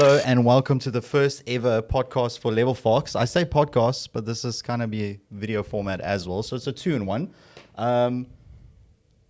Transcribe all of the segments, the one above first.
Hello and welcome to the first ever podcast for LevelFox. I say podcast, but this is kind of be a video format as well. So it's a 2-in-1.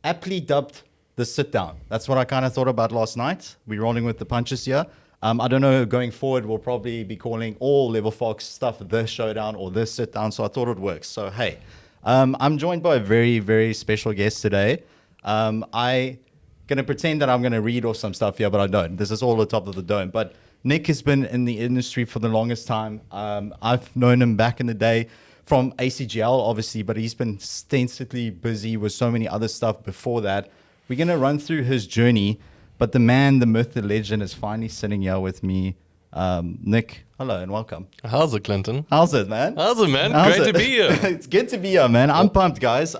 Aptly dubbed the Sitdown. That's what I kind of thought about last night. We're rolling with the punches here. I don't know, going forward, we'll probably be calling all LevelFox stuff the Showdown or the Sitdown. So I thought it works. So, hey, I'm joined by a very, very special guest today. I going to pretend that I'm going to read off some stuff here, but I don't. This is all the top of the dome. But Nick has been in the industry for the longest time. I've known him back in the day from ACGL, obviously, but he's been extensively busy with so many other stuff before that. We're going to run through his journey, but the man, the myth, the legend is finally sitting here with me. Nick, hello and welcome. How's it, Clinton? How's it, man? How's it, man? Great to be here. It's good to be here, man. I'm pumped, guys.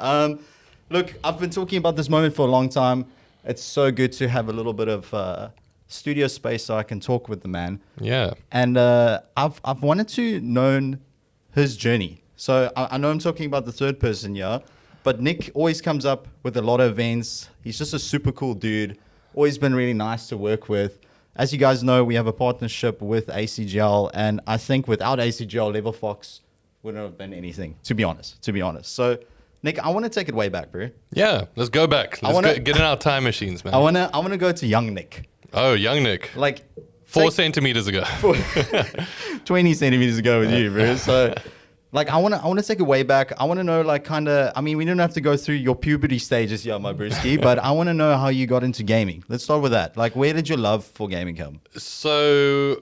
Look, I've been talking about this moment for a long time. It's so good to have a little bit of studio space so I can talk with the man. Yeah. And I've wanted to know his journey. So I know I'm talking about the third person here, but Nick always comes up with a lot of events. He's just a super cool dude. Always been really nice to work with. As you guys know, we have a partnership with ACGL, and I think without ACGL, LevelFox wouldn't have been anything, to be honest. So, Nick, I want to take it way back, bro. Yeah, let's go back. Get in our time machines, man. I wanna go to young Nick. Oh, young Nick. Like 4 centimeters ago. 20 centimeters ago with you, bro. So, like, I wanna take it way back. I wanna know, like, kind of. I mean, we don't have to go through your puberty stages here, my brewski, but I wanna know how you got into gaming. Let's start with that. Like, where did your love for gaming come? So,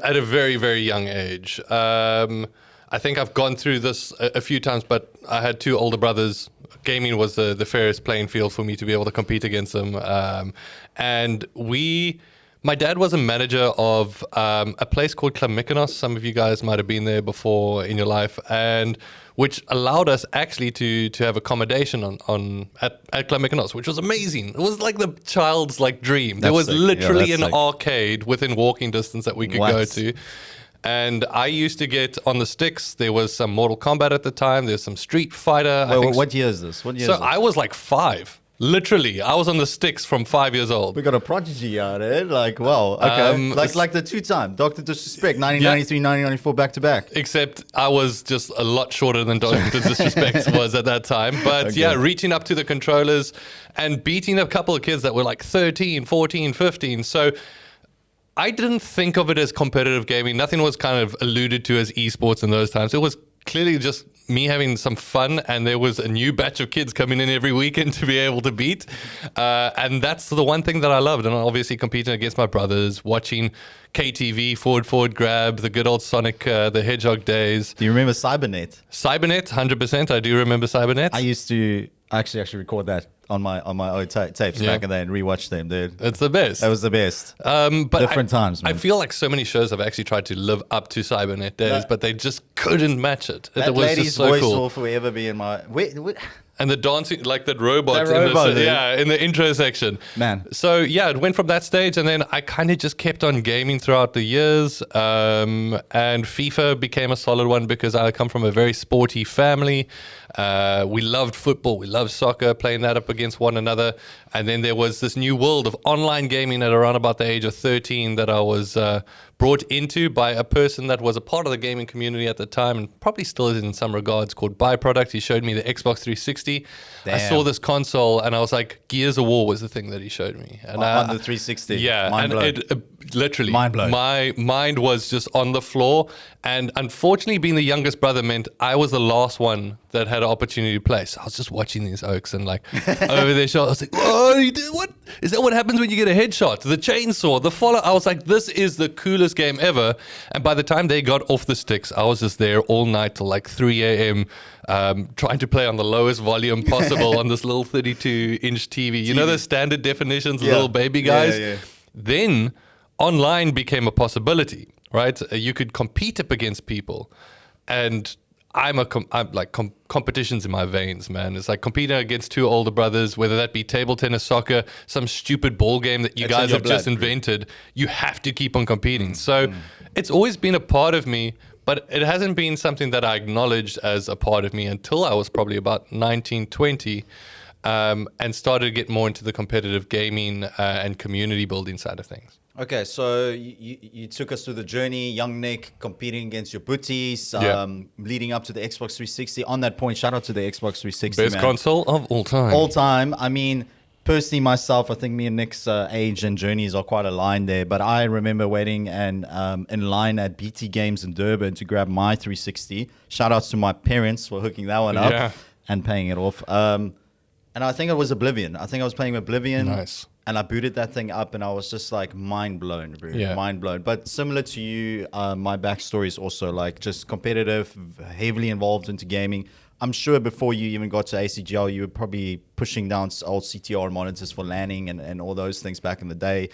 at a very, very young age. I think I've gone through this a few times, but I had 2 older brothers. Gaming was the fairest playing field for me to be able to compete against them. And my dad was a manager of a place called Club Mykonos. Some of you guys might have been there before in your life, and which allowed us actually to have accommodation at Club Mykonos, which was amazing. It was like the child's dream. There was literally an arcade within walking distance that we could go to. And I used to get on the sticks. There was some Mortal Kombat at the time. There's some Street Fighter. What year is this? I was like 5. Literally, I was on the sticks from 5 years old. We got a prodigy out there. Like, wow. Okay. Like the 2-time. Dr. Disrespect, 1993, 1994, back to back. Except I was just a lot shorter than Dr. Disrespect was at that time. But yeah, reaching up to the controllers and beating a couple of kids that were like 13, 14, 15. So I didn't think of it as competitive gaming. Nothing was kind of alluded to as esports in those times. It was clearly just me having some fun, and there was a new batch of kids coming in every weekend to be able to beat. And that's the one thing that I loved. And obviously competing against my brothers, watching KTV, Forward Grab, the good old Sonic the Hedgehog days. Do you remember Cybernet? Cybernet, 100%. I do remember Cybernet. I used to actually record that on my old tapes back in the day and rewatch them, dude. It's the best. That was the best. But different times, man. I feel like so many shows have actually tried to live up to Cybernet days, but they just couldn't match it. That was lady's just so voice cool. will forever be in my... And the dancing, like that robot, in the intro section. Man. So yeah, it went from that stage, and then I kind of just kept on gaming throughout the years. And FIFA became a solid one because I come from a very sporty family. We loved football, we loved soccer, playing that up against one another. And then there was this new world of online gaming at around about the age of 13 that I was brought into by a person that was a part of the gaming community at the time, and probably still is in some regards, called Byproduct. He showed me the Xbox 360. Damn. I saw this console and I was like, Gears of War was the thing that he showed me. And on the 360. Yeah, mind blown. It literally, mind blown. My mind was just on the floor. And unfortunately, being the youngest brother meant I was the last one that had an opportunity to play. So I was just watching these oaks and like over their shoulder. I was like, oh, you did what? Is that what happens when you get a headshot? The chainsaw, the follow. I was like, this is the coolest game ever. And by the time they got off the sticks, I was just there all night till like 3 a.m. Trying to play on the lowest volume possible on this little 32-inch TV. You know the standard definitions, little baby guys? Yeah. Then online became a possibility, right? You could compete up against people. And I'm like competitions in my veins, man. It's like competing against 2 older brothers, whether that be table tennis, soccer, some stupid ball game that you guys have just invented. You have to keep on competing. So it's always been a part of me, but it hasn't been something that I acknowledged as a part of me until I was probably about 19, 20, and started to get more into the competitive gaming and community building side of things. Okay, so you took us through the journey, young Nick competing against your booties, Yeah. leading up to the Xbox 360. On that point, shout out to the Xbox 360, Best man. console of all time. All time. I mean, personally, myself, I think me and Nick's age and journeys are quite aligned there. But I remember waiting and in line at BT Games in Durban to grab my 360. Shout outs to my parents for hooking that one up Yeah. and paying it off. And I think it was Oblivion. I think I was playing Oblivion. Nice. And I booted that thing up and I was just like mind blown, bro. Yeah. Mind blown. But similar to you, my backstory is also like just competitive, heavily involved into gaming. I'm sure before you even got to ACGL, you were probably pushing down old CTR monitors for LANing and all those things back in the day.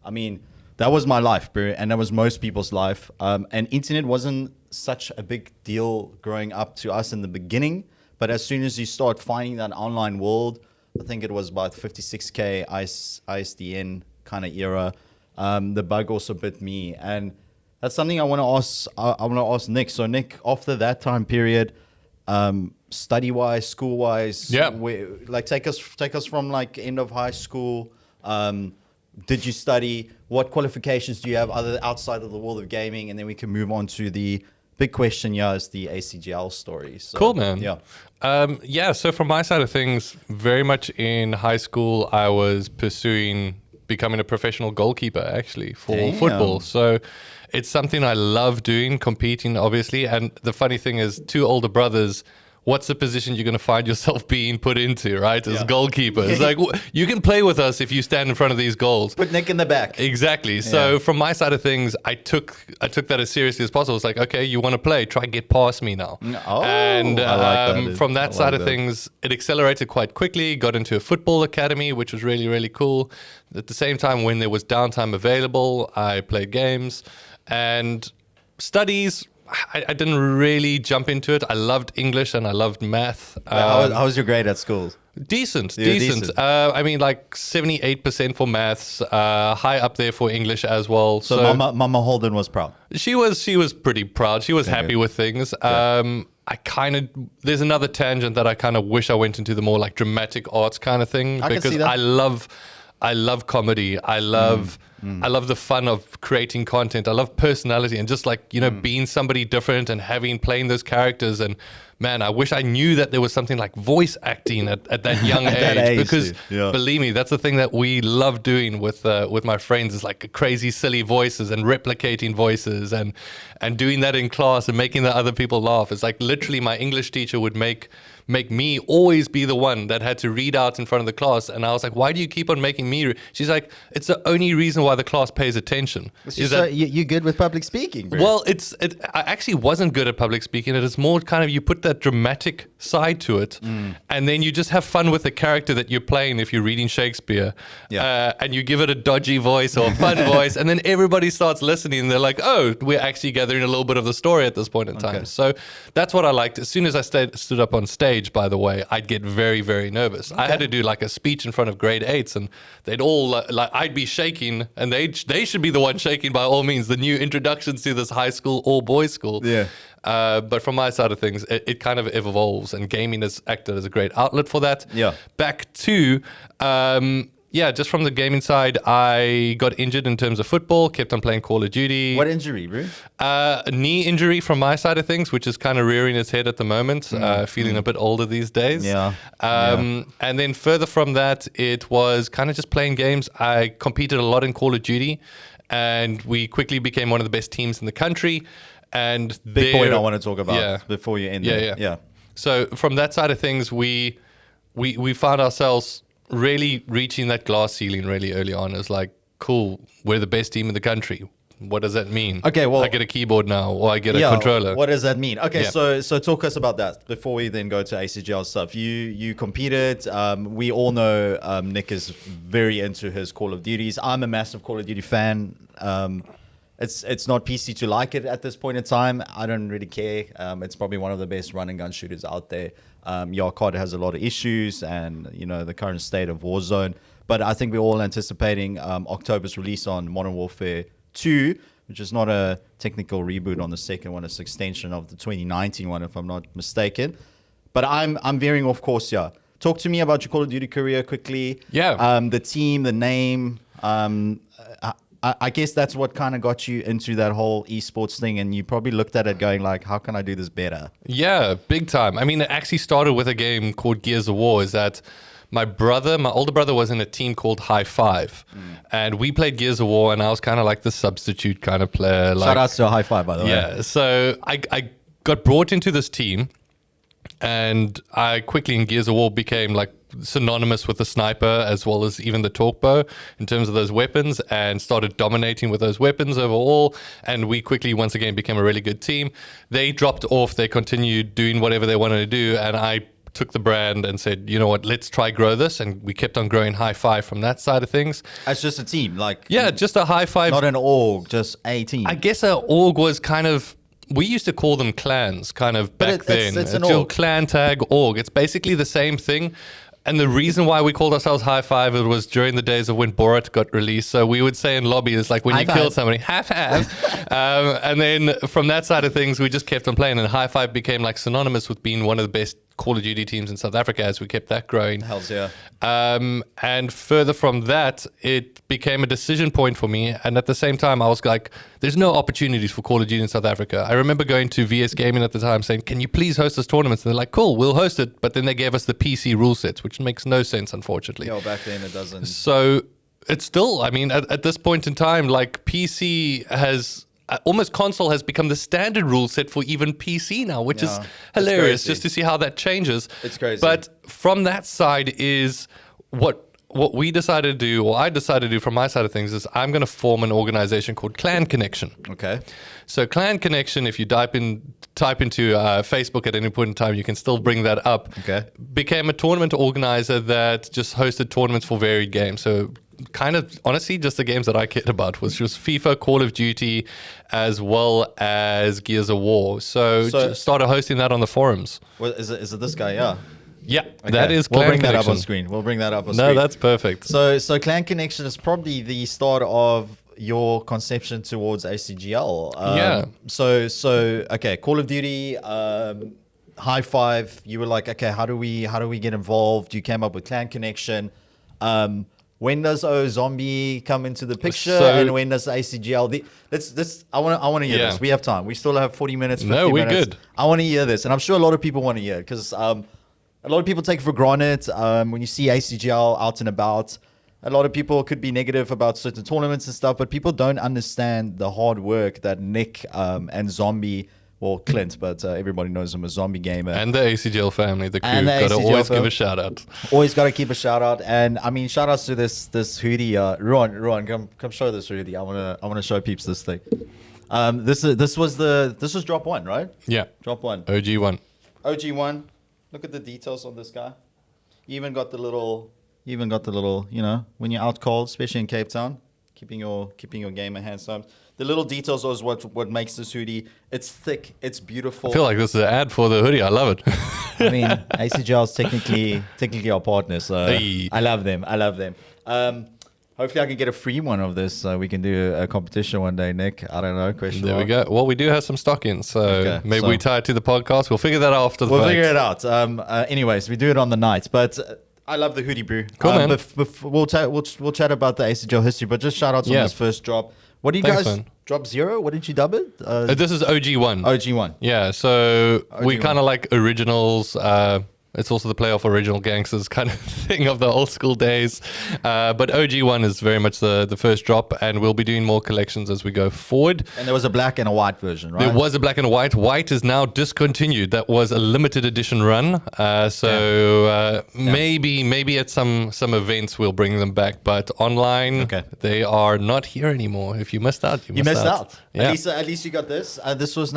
I mean, that was my life, bro. And that was most people's life. And internet wasn't such a big deal growing up to us in the beginning. But as soon as you start finding that online world, I think it was about 56K ISDN kind of era. The bug also bit me. And that's something I want to ask. I want to ask Nick. So Nick, after that time period, study-wise, school-wise, Yeah. like take us from like end of high school. Did you study? What qualifications do you have other outside of the world of gaming? And then we can move on to the big question here is the ACGL story. So, Cool, man. Yeah. Yeah, so from my side of things, very much in high school, I was pursuing becoming a professional goalkeeper, actually, for Damn. football. So it's something I love doing, competing, obviously. And the funny thing is, two older brothers, what's the position you're going to find yourself being put into, right? As Yeah. goalkeeper. It's like, you can play with us if you stand in front of these goals. Put Nick in the back. Exactly. So Yeah. from my side of things, I took that as seriously as possible. It's like, okay, you want to play, try and get past me now. Oh, And I like that, dude. from I that like side of that. things, it accelerated quite quickly. Got into a football academy, which was really, really cool. At the same time, when there was downtime available, I played games and studies. I didn't really jump into it. I loved English and I loved math. How was your grade at school? Decent. Decent. I mean, like 78% for maths, high up there for English as well. So Mama Holden was proud. She was pretty proud. She was happy with things. There's another tangent that I kind of wish I went into, the more like dramatic arts kind of thing, I can because see that. I love comedy. I love the fun of creating content. I love personality and just like, being somebody different and playing those characters. And man, I wish I knew that there was something like voice acting at that young age, that age, because dude. Yeah. believe me, that's the thing that we love doing with my friends, is like crazy, silly voices and replicating voices and doing that in class and making the other people laugh. It's like literally my English teacher would make me always be the one that had to read out in front of the class. And I was like, why do you keep on making me? She's like, it's the only reason why the class pays attention. So you're good with public speaking, bro. Well, I actually wasn't good at public speaking. It is more kind of, you put that dramatic side to it, and then you just have fun with the character that you're playing if you're reading Shakespeare. Yeah. And you give it a dodgy voice or a fun voice, and then everybody starts listening. And they're like, oh, we're actually gathering a little bit of the story at this point in time. Okay. So that's what I liked. As soon as I stood up on stage, by the way, I'd get very, very nervous. I had to do like a speech in front of grade 8s, and they'd all like, I'd be shaking, and they should be the one shaking by all means. The new introductions to this high school all boys school. Yeah. But from my side of things, it kind of evolves, and gaming has acted as a great outlet for that. Yeah. Back to just from the gaming side, I got injured in terms of football, kept on playing Call of Duty. What injury, bro? A knee injury from my side of things, which is kind of rearing its head at the moment, feeling a bit older these days. Yeah. And then further from that, it was kind of just playing games. I competed a lot in Call of Duty, and we quickly became one of the best teams in the country. And Big point I want to talk about before you end Yeah. there. So from that side of things, we found ourselves really reaching that glass ceiling really early on. It was like, cool, we're the best team in the country. What does that mean? Okay, well, I get a keyboard now, or I get a controller. What does that mean? Okay, Yeah. so talk us about that before we then go to ACGL stuff. You competed. We all know Nick is very into his Call of Duties. I'm a massive Call of Duty fan. It's not PC to like it at this point in time. I don't really care. It's probably one of the best run and gun shooters out there. Your card has a lot of issues, and the current state of Warzone. But I think we're all anticipating October's release on Modern Warfare 2, which is not a technical reboot on the second one. It's an extension of the 2019 one, if I'm not mistaken. But I'm veering off course here. Talk to me about your Call of Duty career quickly. Yeah. The team, the name. I guess that's what kind of got you into that whole esports thing, and you probably looked at it going like, how can I do this better? Yeah, big time. I mean, it actually started with a game called Gears of War. Is that my older brother was in a team called High Five, and we played Gears of War, and I was kind of like the substitute kind of player. Shout out to High Five, by the way. Yeah, so I got brought into this team, and I quickly in Gears of War became like synonymous with the sniper as well as even the torque bow in terms of those weapons, and started dominating with those weapons overall. And we quickly once again became a really good team. They dropped off, they continued doing whatever they wanted to do, and I took the brand and said, you know what, let's try grow this. And we kept on growing High Five from that side of things. As just a team, like Yeah, just a High Five. not an org, just a team. I guess our org was kind of, we used to call them clans kind of back then. It's an your org. clan tag org. It's basically the same thing. And the reason why we called ourselves High Five, it was during the days of when Borat got released. So we would say in lobby, it's like when High you five. killed somebody, half. And then from that side of things, we just kept on playing. And High Five became like synonymous with being one of the best Call of Duty teams in South Africa as we kept that growing. Hells yeah. And further from that, it became a decision point for me. And at the same time, I was like, there's no opportunities for Call of Duty in South Africa. I remember going to VS Gaming at the time saying, can you please host this tournament? And they're like, cool, we'll host it. But then they gave us the PC rule sets, which makes no sense, unfortunately. Yo, back then it doesn't. So it's still, I mean, at this point in time, like PC has... almost console has become the standard rule set for even PC now, which is Yeah, hilarious it's crazy. just to see how that changes. It's crazy. But from that side is what we decided to do, or I decided to do from my side of things, is I'm going to form an organization called Clan Connection. Okay. So Clan Connection, if you type into Facebook at any point in time, you can still bring that up. Okay. Became a tournament organizer that just hosted tournaments for varied games. So kind of honestly just the games that I cared about, was just FIFA, Call of Duty, as well as Gears of War. So just started hosting that on the forums. Well, is it this guy? Yeah. Yeah, Okay. that is We'll Clan bring that up on Connection. screen. We'll bring that up on No, screen. that's perfect. So Clan Connection is probably the start of your conception towards ACGL. Yeah. So okay, Call of Duty, High Five. You were like, okay, how do we get involved? You came up with Clan Connection. When does Zombie come into the picture, So- and when does ACGL? I want to hear Yeah. this. We have time. We still have 40 minutes. 50 No, we're minutes. good. I want to hear this, and I'm sure a lot of people want to hear it because a lot of people take it for granted when you see ACGL out and about. A lot of people could be negative about certain tournaments and stuff, but people don't understand the hard work that Nick and Zombie, well, Clint, but everybody knows him as Zombie Gamer. And the ACGL family, the crew, And the got to ACGL always give family. a shout out. Always got to keep a shout out, and I mean, shout outs to this hoodie. Ruan, come show this hoodie. I wanna show peeps this thing. This was drop one, right? Yeah, Drop one. OG1. OG1. Look at the details on this guy. You even got the little, you know, when you're out cold, especially in Cape Town, keeping your gamer hands up. The little details is what makes this hoodie. It's thick, it's beautiful. I feel like this is an ad for the hoodie. I love it. I mean, ACGL is technically our partner, so Hey. I love them. Hopefully I can get a free one of this. We can do a competition one day, Nick. I don't know. Question There we mark. go. Well, we do have some stock in, so Okay, maybe so- we tie it to the podcast. We'll figure that out after the We'll fact. figure it out. Anyways, we do it on the night. But I love the hoodie, bro. Cool, man. We'll chat about the ACGL history, but just shout outs on Yeah. this first drop. What do you Thanks, guys man. drop 0? What did you dub it? This is OG1. OG1. Yeah, so we OG1. kind of like originals. It's also the playoff original gangsters kind of thing of the old school days. But OG1 is very much the first drop, and we'll be doing more collections as we go forward. And there was a black and a white version, right? There was a black and white. White is now discontinued. That was a limited edition run. Maybe at some events we'll bring them back. But online, Okay. they are not here anymore. If you missed out, You missed out. Yeah. At least you got this. This is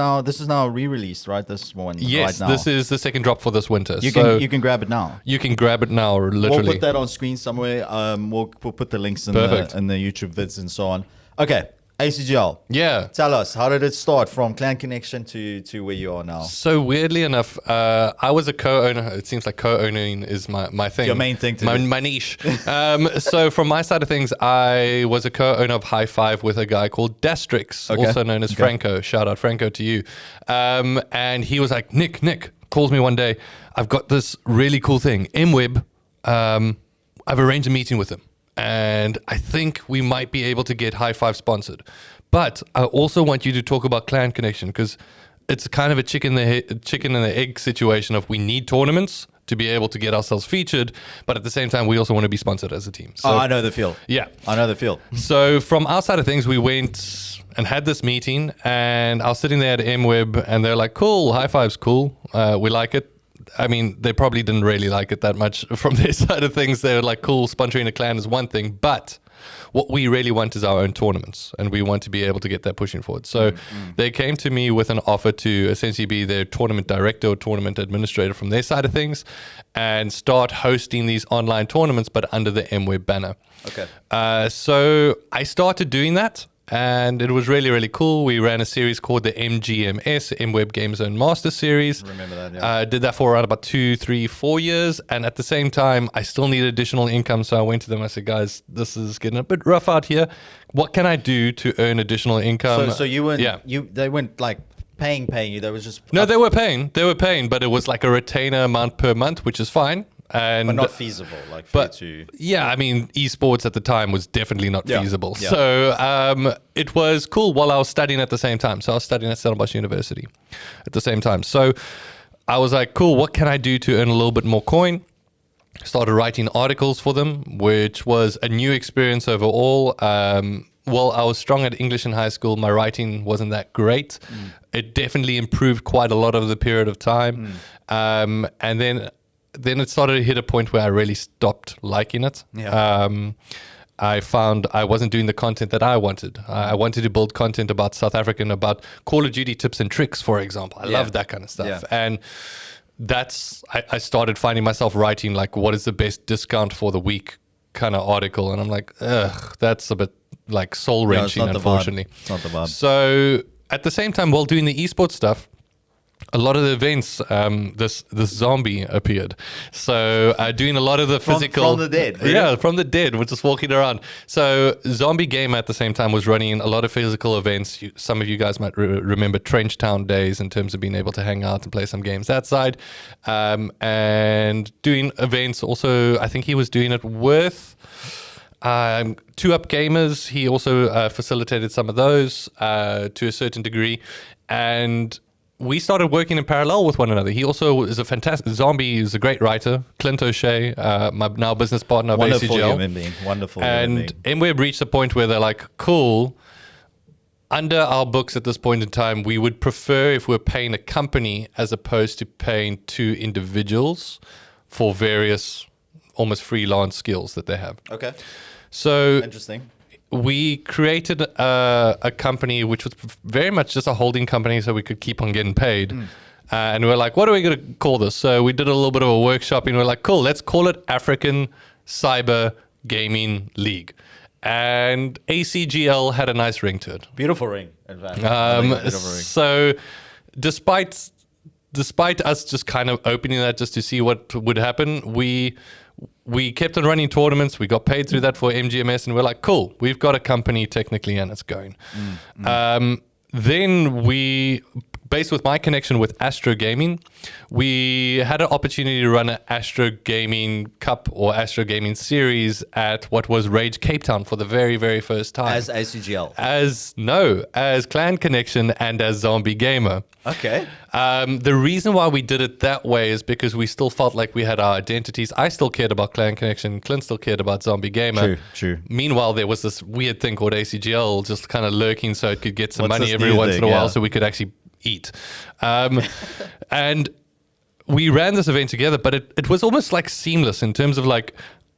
now re-released, right? This one. Yes, right now. this is the second drop for this winter. You can grab it now. You can grab it now, literally. We'll put that on screen somewhere. We'll put the links in Perfect. the YouTube vids and so on. Okay, ACGL. Yeah. Tell us, how did it start from Clan Connection to where you are now? So weirdly enough, I was a co-owner. It seems like co-owning is my thing. Your main thing to do. my niche. So from my side of things, I was a co-owner of High Five with a guy called Dastrix, Okay. also known as Okay. Franco. Shout out Franco to you. And he was like, Nick calls me one day. I've got this really cool thing. MWeb, I've arranged a meeting with him. and I think we might be able to get High Five sponsored. But I also want you to talk about Clan Connection, because it's kind of a chicken and the egg situation of we need tournaments to be able to get ourselves featured, but at the same time, we also want to be sponsored as a team. So, I know the feel. Yeah. I know the feel. So from our side of things, we went and had this meeting, and I was sitting there at MWeb, and they're like, cool, High Five's cool. We like it. I mean, they probably didn't really like it that much from their side of things. They were like, cool, sponsoring a clan is one thing, but what we really want is our own tournaments, and we want to be able to get that pushing forward. So they came to me with an offer to essentially be their tournament director or tournament administrator from their side of things and start hosting these online tournaments, but under the MWeb banner. Okay. So I started doing that, and it was really, really cool. We ran a series called the MGMS, MWeb Game Zone Master Series. Remember that, yeah. Did that for around about 2, 3, 4 years. And at the same time, I still needed additional income. So I went to them. I said, guys, this is getting a bit rough out here. What can I do to earn additional income? So you weren't, yeah. They weren't like paying you. They was just No, they were paying, but it was like a retainer amount per month, which is fine. And but not feasible, like for but you to... yeah, I mean, esports at the time was definitely not feasible. Yeah. So it was cool while I was studying at the same time. So I was studying at Stellenbosch University at the same time. So I was like, cool, what can I do to earn a little bit more coin? Started writing articles for them, which was a new experience overall. Well, I was strong at English in high school. My writing wasn't that great. It definitely improved quite a lot over the period of time. And then it started to hit a point where I really stopped liking it. Yeah. I found I wasn't doing the content that I wanted. I wanted to build content about South African, about Call of Duty tips and tricks, for example. I love that kind of stuff. Yeah. And I started finding myself writing like, what is the best discount for the week kind of article. And I'm like, ugh, that's a bit like soul wrenching, unfortunately. It's not the vibe. So at the same time, while doing the esports stuff, a lot of the events, this zombie appeared. So doing a lot of the physical... From the dead. Really? Yeah, from the dead, which is walking around. So Zombie Gamer at the same time was running a lot of physical events. Some of you guys might remember Trench Town days in terms of being able to hang out and play some games that side. And doing events also, I think he was doing it with... 2Up Gamers. He also facilitated some of those to a certain degree. And... we started working in parallel with one another. He also is a fantastic zombie. He's a great writer. Clint O'Shea, my now business partner of Wonderful ACGL. Human being. Wonderful human being. And MWeb reached a point where they're like, cool, under our books at this point in time, we would prefer if we're paying a company as opposed to paying two individuals for various almost freelance skills that they have. Okay. So Interesting. we created a company which was very much just a holding company so we could keep on getting paid. And we were like, what are we going to call this? So we did a little bit of a workshop and we were like, cool, let's call it African Cyber Gaming League. And ACGL had a nice ring to it. Beautiful ring, in fact. Beautiful ring. So despite us just kind of opening that just to see what would happen, we kept on running tournaments. We got paid through that for MGMS, and we're like, cool, we've got a company technically, and it's going. Then we, based with my connection with Astro Gaming, we had an opportunity to run an Astro Gaming Cup or Astro Gaming Series at what was Rage Cape Town for the very, very first time. As ACGL. As Clan Connection and as Zombie Gamer. Okay. The reason why we did it that way is because we still felt like we had our identities. I still cared about Clan Connection. Clint still cared about Zombie Gamer. True. Meanwhile, there was this weird thing called ACGL just kind of lurking so it could get some What's money this every new once thing? in a while Yeah. so we could actually eat. And we ran this event together, but it was almost like seamless in terms of like,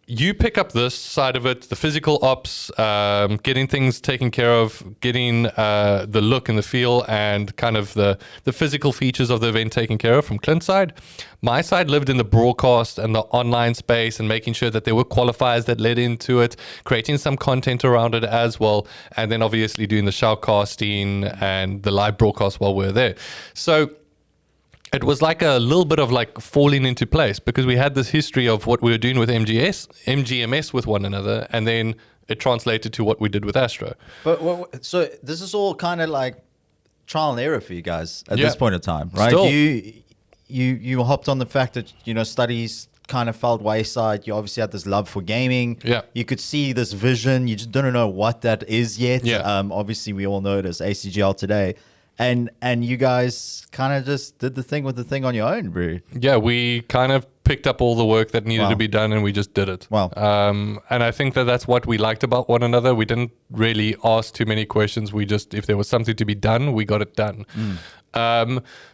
you pick up this side of it, the physical ops, getting things taken care of, getting the look and the feel and kind of the physical features of the event taken care of from Clint's side. My side lived in the broadcast and the online space and making sure that there were qualifiers that led into it, creating some content around it as well, and then obviously doing the shoutcasting and the live broadcast while we're there. So it was like a little bit of like falling into place because we had this history of what we were doing with MGMS with one another, and then it translated to what we did with Astro. But so this is all kind of like trial and error for you guys at Yeah. this point in time, right? Still. You hopped on the fact that studies kind of felt wayside. You obviously had this love for gaming. Yeah. You could see this vision. You just don't know what that is yet. Yeah. Obviously, we all know it as ACGL today. And you guys kind of just did the thing with the thing on your own, bro. Yeah, we kind of picked up all the work that needed Wow. to be done, and we just did it. Wow. And I think that that's what we liked about one another. We didn't really ask too many questions. We just, if there was something to be done, we got it done.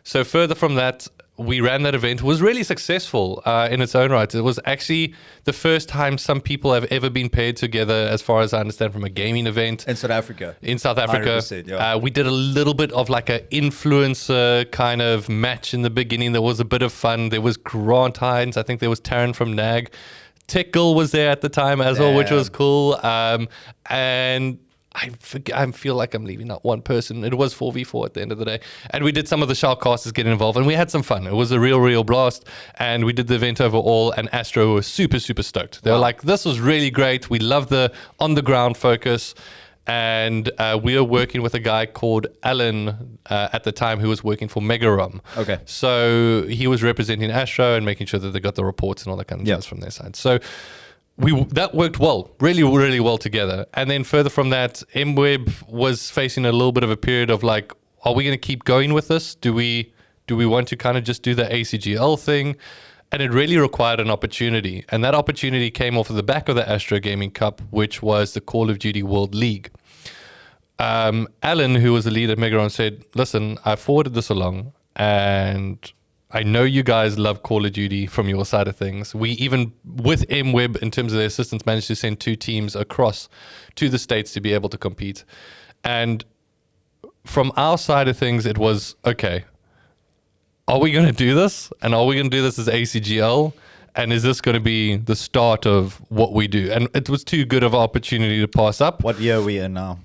So further from that, we ran that event. It was really successful in its own right. It was actually the first time some people have ever been paired together, as far as I understand, from a gaming event. In South Africa. In South Africa. 100%, yeah. We did a little bit of like an influencer kind of match in the beginning. There was a bit of fun. There was Grant Hines. I think there was Taryn from NAG. Tech Girl was there at the time as well, which was cool. And I feel like I'm leaving out one person. It was 4v4 at the end of the day. And we did some of the shoutcasters get involved, and we had some fun. It was a real blast. And we did the event overall, and Astro was super stoked. They were like, this was really great. We love the on-the-ground focus. And we were working with a guy called Alan at the time, who was working for Megarum. Okay. So he was representing Astro and making sure that they got the reports and all that kind of stuff from their side. So that worked well, really well together. And then further from that, MWeb was facing a little bit of a period of like, are we going to keep going with this? Do we want to kind of just do the ACGL thing? And it really required an opportunity. And that opportunity came off of the back of the Astro Gaming Cup, which was the Call of Duty World League. Alan, who was the lead at Megaron, said, listen, I forwarded this along, and I know you guys love Call of Duty from your side of things. We even, with MWeb, in terms of their assistance, managed to send 2 teams across to the States to be able to compete. And from our side of things, it was, okay, are we going to do this? And are we going to do this as ACGL? And is this going to be the start of what we do? And it was too good of an opportunity to pass up. What year are we in now?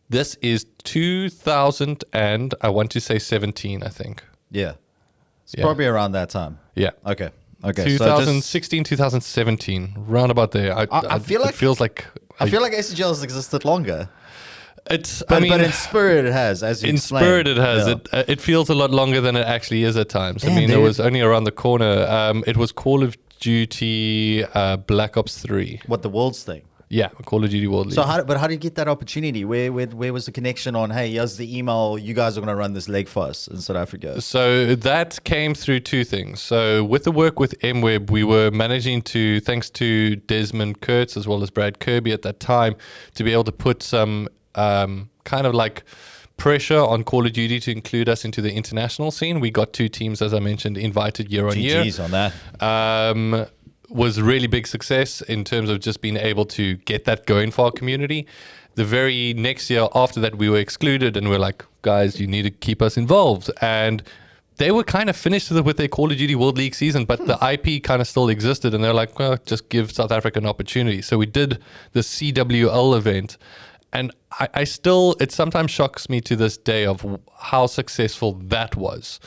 This is 2000 and I want to say 17, I think. Yeah. It's probably around that time. Yeah. Okay. 2016, 2017, round about there. I feel like it feels like I feel like ACGL has existed longer. It's. But, I mean, but in spirit it has, as you explained. spirit it has. Yeah. It feels a lot longer than it actually is at times. Damn, I mean, it dude. was only around the corner. It was Call of Duty Black Ops 3. What, the Worlds thing? Yeah, Call of Duty World League. So how did you get that opportunity? Where was the connection on, hey, here's the email, you guys are going to run this leg for us in South Africa? So that came through 2 things. So with the work with MWeb, we were managing to, thanks to Desmond Kurtz as well as Brad Kirby at that time, to be able to put some kind of like pressure on Call of Duty to include us into the international scene. We got 2 teams, as I mentioned, invited year on year. GG's on that. Was a really big success in terms of just being able to get that going for our community. The very next year after that, we were excluded, and we're like, guys, you need to keep us involved. And they were kind of finished with their Call of Duty World League season, but the IP kind of still existed, and they're like, well, just give South Africa an opportunity. So we did the CWL event, and I still, it sometimes shocks me to this day of how successful that was.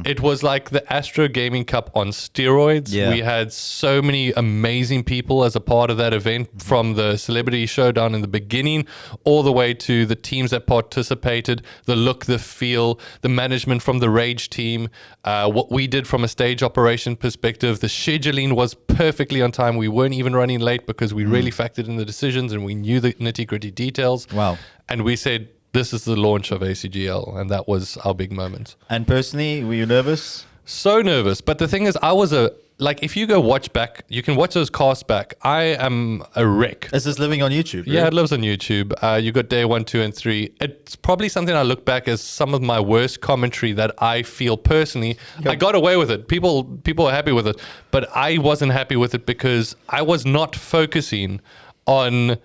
It was like the Astro Gaming Cup on steroids. Yeah. We had so many amazing people as a part of that event, from the celebrity showdown in the beginning all the way to the teams that participated, the look, the feel, the management from the Rage team, what we did from a stage operation perspective. The scheduling was perfectly on time. We weren't even running late because we really factored in the decisions and we knew the nitty-gritty details. Wow. And we said, this is the launch of ACGL, and that was our big moment. And personally, were you nervous? So nervous. But the thing is, I was if you go watch back, you can watch those casts back. I am a wreck. Is this living on YouTube? Yeah, it lives on YouTube. You got day 1, 2, and 3. It's probably something I look back as some of my worst commentary that I feel personally. I got away with it. People are happy with it. But I wasn't happy with it because I was not focusing on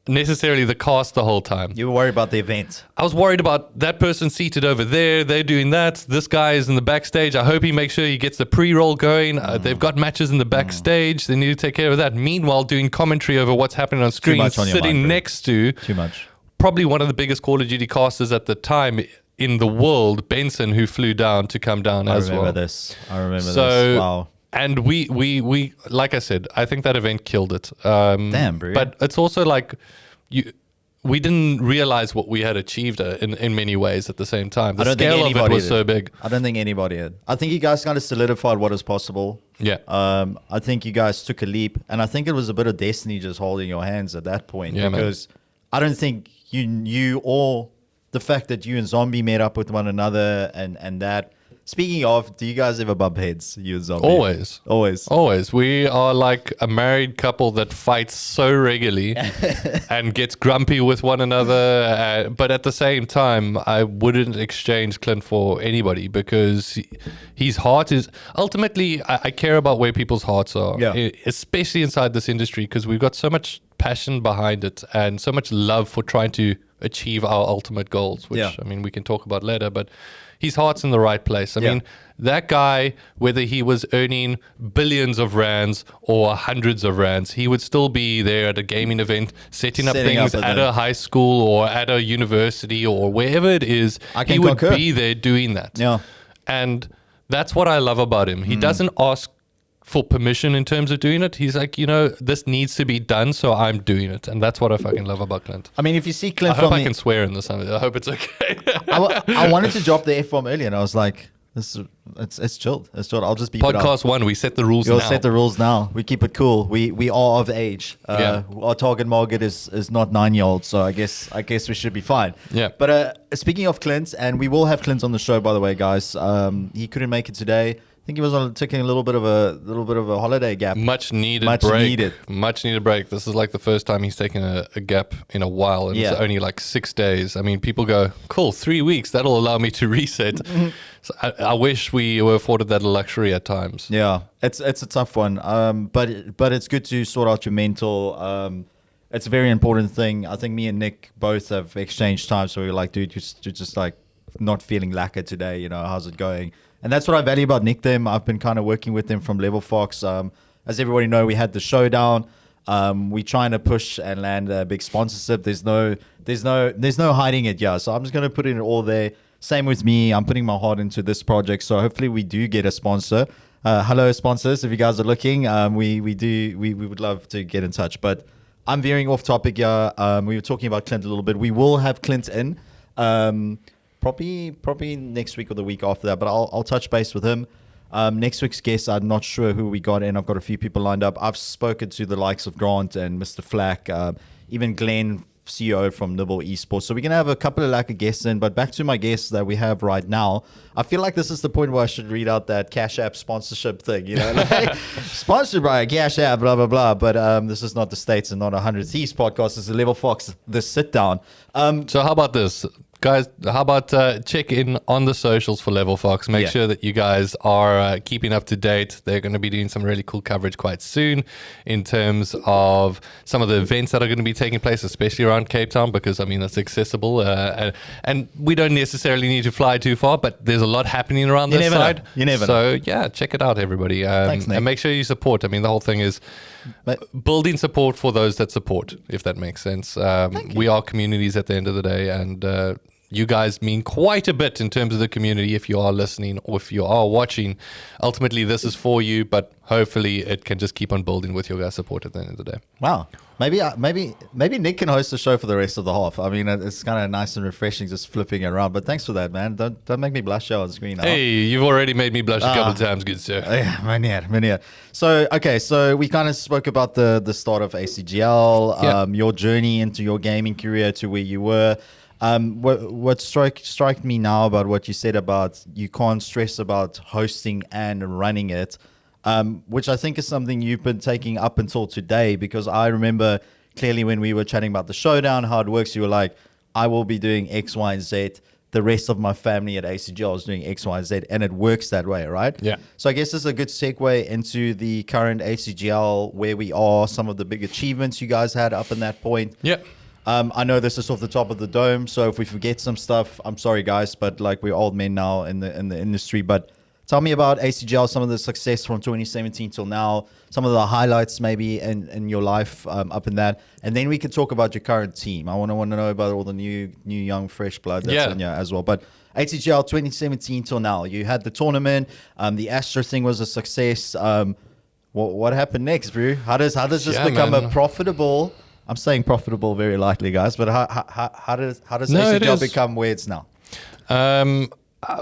necessarily the cast the whole time. You were worried about the event. I was worried about that person seated over there. They're doing that. This guy is in the backstage. I hope he makes sure he gets the pre-roll going. They've got matches in the backstage. They need to take care of that. Meanwhile, doing commentary over what's happening on screen, much on your sitting mind, bro. next to Too much. probably one of the biggest Call of Duty casters at the time in the world, Benson, who flew down to come down as well. I remember this. Wow. And we like I said, I think that event killed it. Damn, bro. But it's also like we didn't realize what we had achieved in many ways at the same time. The I don't think scale of it anybody was did. so big. I don't think anybody did. I think you guys kind of solidified what is possible. Yeah. I think you guys took a leap, and I think it was a bit of destiny just holding your hands at that point. Yeah, because I don't think you or the fact that you and Zombie met up with one another and that. Speaking of, do you guys ever bump heads, you and Zombie? Always. Always. We are like a married couple that fights so regularly and gets grumpy with one another. But at the same time, I wouldn't exchange Clint for anybody because his heart is ultimately, I care about where people's hearts are, especially inside this industry, because we've got so much passion behind it and so much love for trying to achieve our ultimate goals, which I mean, we can talk about later, but his heart's in the right place. I mean, that guy, whether he was earning billions of rands or hundreds of rands, he would still be there at a gaming event, setting up things at a high school or at a university or wherever it is. He would be there doing that. Yeah. And that's what I love about him. He doesn't ask for permission in terms of doing it. He's like, this needs to be done, so I'm doing it. And that's what I fucking love about Clint. I mean, if you see Clint I hope I can swear in this. I hope it's okay. I wanted to drop the F-bomb earlier, and I was like, it's chilled. It's chilled. I'll just be Podcast 1, we set the rules now. We'll set the rules now. We keep it cool. We are of age. Our target market is not 9-year-olds, so I guess we should be fine. Yeah. But speaking of Clint, and we will have Clint on the show, by the way, guys. He couldn't make it today. I think he was taking a little bit of a holiday gap. Much needed break. This is like the first time he's taken a gap in a while, and it's only like 6 days. I mean, people go, cool, 3 weeks. That'll allow me to reset. So I wish we were afforded that luxury at times. Yeah, it's a tough one. But it's good to sort out your mental. It's a very important thing. I think me and Nick both have exchanged time, so we were like, dude, just like not feeling lacquer today. How's it going? And that's what I value about Nick them. I've been kind of working with them from LevelFox. As everybody know, we had the showdown. We're trying to push and land a big sponsorship. There's no hiding it. Yeah. So I'm just going to put it all there. Same with me. I'm putting my heart into this project. So hopefully we do get a sponsor. Hello sponsors. If you guys are looking, we would love to get in touch, but I'm veering off topic here. We were talking about Clint a little bit. We will have Clint in. Probably next week or the week after that, but I'll touch base with him. Next week's guest, I'm not sure who we got in. I've got a few people lined up. I've spoken to the likes of Grant and Mr. Flack, even Glenn, CEO from Nibble Esports. So we're going to have a couple of lacquer guests in, but back to my guests that we have right now. I feel like this is the point where I should read out that Cash App sponsorship thing, like sponsored by Cash App, blah, blah, blah. But this is not the States and not 100 Thieves podcast. It's the LevelFox, the Sit-Down. So how about this? Guys, how about check in on the socials for LevelFox. Make sure that you guys are keeping up to date. They're going to be doing some really cool coverage quite soon in terms of some of the events that are going to be taking place, especially around Cape Town, because, I mean, it's accessible. And we don't necessarily need to fly too far, but there's a lot happening around this side. You never know. So, yeah, check it out, everybody. Thanks, Nick. And make sure you support. I mean, the whole thing is building support for those that support, if that makes sense. We are communities at the end of the day, and you guys mean quite a bit in terms of the community if you are listening or if you are watching. Ultimately, this is for you, but hopefully it can just keep on building with your guys' support at the end of the day. Wow. Maybe Nick can host the show for the rest of the half. I mean, it's kind of nice and refreshing just flipping it around. But thanks for that, man. Don't make me blush on screen. Hey, you've already made me blush a couple of times, good sir. Yeah, man. So we kind of spoke about the start of ACGL, your journey into your gaming career to where you were. What struck me now about what you said about you can't stress about hosting and running it, which I think is something you've been taking up until today, because I remember clearly when we were chatting about the showdown, how it works, you were like, I will be doing X, Y, and Z. The rest of my family at ACGL is doing X, Y, and Z, and it works that way, right? Yeah. So I guess this is a good segue into the current ACGL, where we are, some of the big achievements you guys had up in that point. Yeah. I know this is off the top of the dome, so if we forget some stuff, I'm sorry, guys, but like we're old men now in the industry. But tell me about ACGL, some of the success from 2017 till now, some of the highlights maybe in your life up in that, and then we can talk about your current team. I want to know about all the new young fresh blood that's in here as well. But ACGL 2017 till now, you had the tournament, the Astro thing was a success. What happened next, bro? How does this become a profitable? I'm saying profitable very lightly, guys. But how does No, it ACGL is. become where it's now?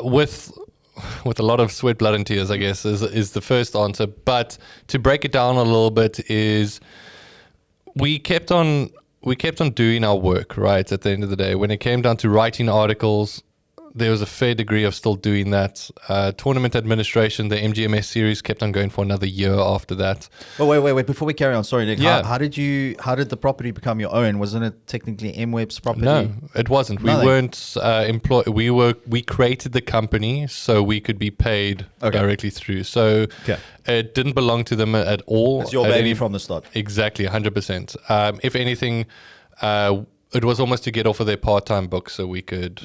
With a lot of sweat, blood, and tears, I guess, is the first answer. But to break it down a little bit, is we kept on doing our work, right? At the end of the day, when it came down to writing articles, there was a fair degree of still doing that. Tournament administration, the MGMS series kept on going for another year after that. Oh, wait. Before we carry on, sorry, Nick. Yeah. How did the property become your own? Wasn't it technically MWeb's property? No, it wasn't. Nothing. We weren't employed. We created the company so we could be paid directly through. So it didn't belong to them at all. It's your baby from the start. Exactly, 100%. If anything, it was almost to get off of their part-time book so we could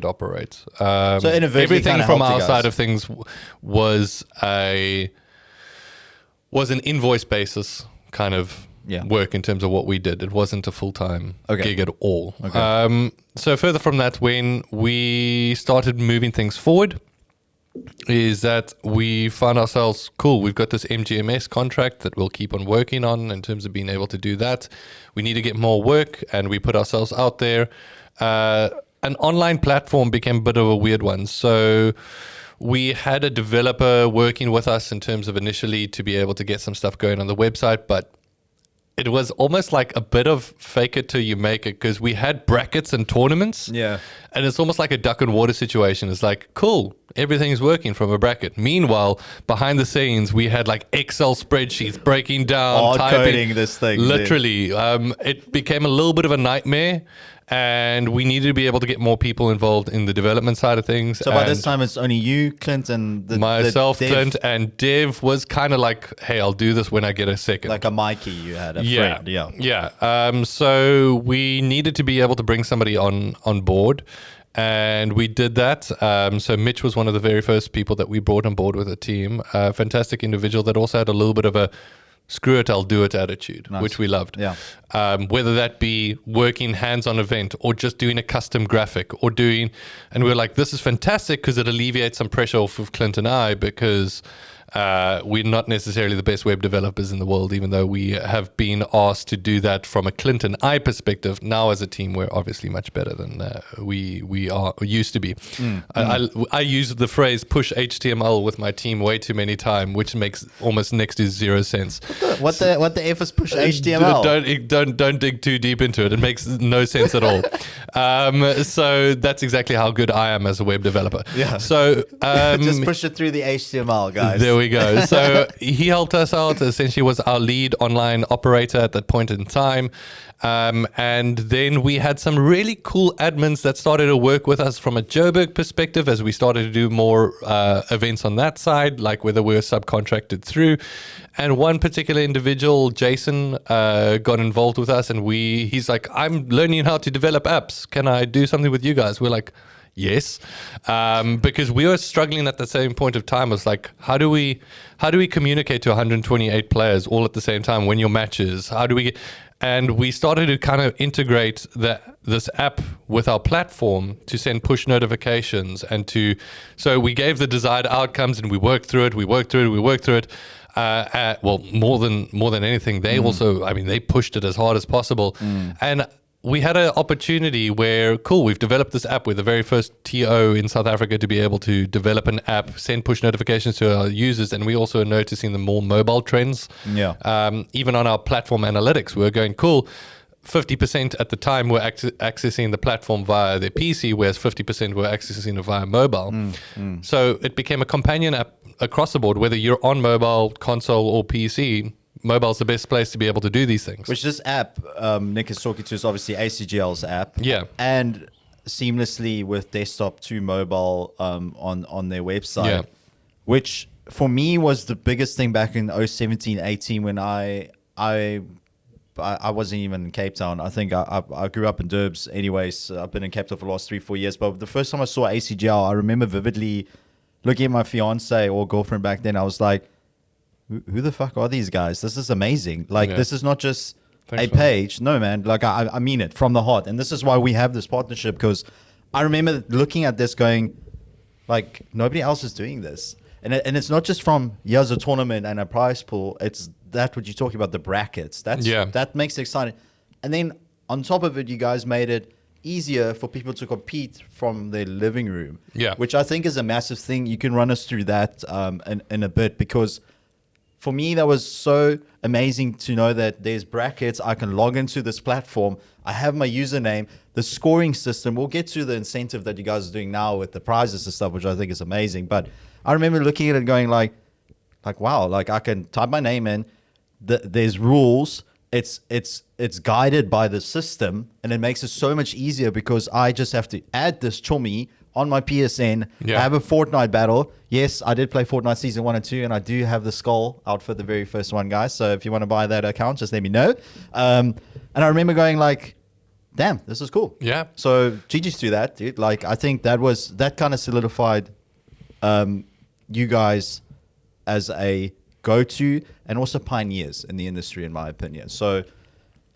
operate. So inadvertently everything kinda from helped you our guys. side of things was an invoice basis kind of work in terms of what we did. It wasn't a full-time gig at all. So further from that, when we started moving things forward, is that we found ourselves, cool, we've got this MGMS contract that we'll keep on working on in terms of being able to do that. We need to get more work, and we put ourselves out there. An online platform became a bit of a weird one. So we had a developer working with us in terms of initially to be able to get some stuff going on the website, but it was almost like a bit of fake it till you make it, because we had brackets and tournaments. Yeah. And it's almost like a duck and water situation. It's like, cool, everything's working from a bracket. Meanwhile, behind the scenes, we had like Excel spreadsheets breaking down, Coding this thing. Literally. It became a little bit of a nightmare. And we needed to be able to get more people involved in the development side of things. So by this time, it's only you, Clint, and myself, the dev, Clint, and Dev was kind of like, hey, I'll do this when I get a second. like a Mikey. You had a friend. Yeah. So we needed to be able to bring somebody on board, and we did that. So Mitch was one of the very first people that we brought on board with the team. A fantastic individual that also had a little bit of a screw it, I'll do it attitude, which we loved. Yeah. Whether that be working hands-on event or just doing a custom graphic and we're like, this is fantastic because it alleviates some pressure off of Clint and I, because we're not necessarily the best web developers in the world, even though we have been asked to do that from a Clint and I perspective. Now as a team, we're obviously much better than we are used to be. I use the phrase push HTML with my team way too many times, which makes almost next to zero sense. What the F is push HTML? Don't dig too deep into it. It makes no sense at all. So that's exactly how good I am as a web developer. Yeah. So just push it through the HTML, guys. There we go. So he helped us out. Essentially, was our lead online operator at that point in time. And then we had some really cool admins that started to work with us from a Joburg perspective as we started to do more events on that side, like whether we were subcontracted through. And one particular individual, Jason, got involved with us, and he's like, I'm learning how to develop apps. Can I do something with you guys? We're like, yes, because we were struggling at the same point of time. It was like, how do we communicate to 128 players all at the same time when your matches? And we started to kind of integrate this app with our platform to send push notifications so we gave the desired outcomes, and we worked through it. Well, more than anything, they also, they pushed it as hard as possible. And we had an opportunity where, cool, we've developed this app. We're the very first TO in South Africa to be able to develop an app, send push notifications to our users, and we also are noticing the more mobile trends. Yeah. Even on our platform analytics, we were going, cool, 50% at the time were accessing the platform via their PC, whereas 50% were accessing it via mobile. So it became a companion app across the board, whether you're on mobile, console, or PC. Mobile's the best place to be able to do these things. Which this app Nick is talking to is obviously ACGL's app. Yeah. And seamlessly with desktop to mobile on their website. Yeah. Which for me was the biggest thing back in 2017-18 when I wasn't even in Cape Town. I think I grew up in Durbs anyways. I've been in Cape Town for the last 3-4 years. But the first time I saw ACGL, I remember vividly looking at my fiance or girlfriend back then. I was like, who the fuck are these guys? This is amazing. Like, this is not just a page. No, man. Like, I mean it from the heart. And this is why we have this partnership, because I remember looking at this going, like, nobody else is doing this. And it's not just from, here's a tournament and a prize pool. It's that what you're talking about, the brackets. That makes it exciting. And then on top of it, you guys made it easier for people to compete from their living room. Yeah. Which I think is a massive thing. You can run us through that in a bit, because for me, that was so amazing to know that there's brackets. I can log into this platform. I have my username, the scoring system. We'll get to the incentive that you guys are doing now with the prizes and stuff, which I think is amazing. But I remember looking at it going like, wow, like I can type my name in. There's rules. It's guided by the system, and it makes it so much easier because I just have to add this chummy on my PSN. Yeah. I have a Fortnite battle. Yes, I did play Fortnite Season 1 and 2, and I do have the skull outfit, the very first one, guys. So if you want to buy that account, just let me know. And I remember going like, damn, this is cool. Yeah. So GG's to that, dude. Like, I think that kind of solidified you guys as a go-to and also pioneers in the industry, in my opinion. So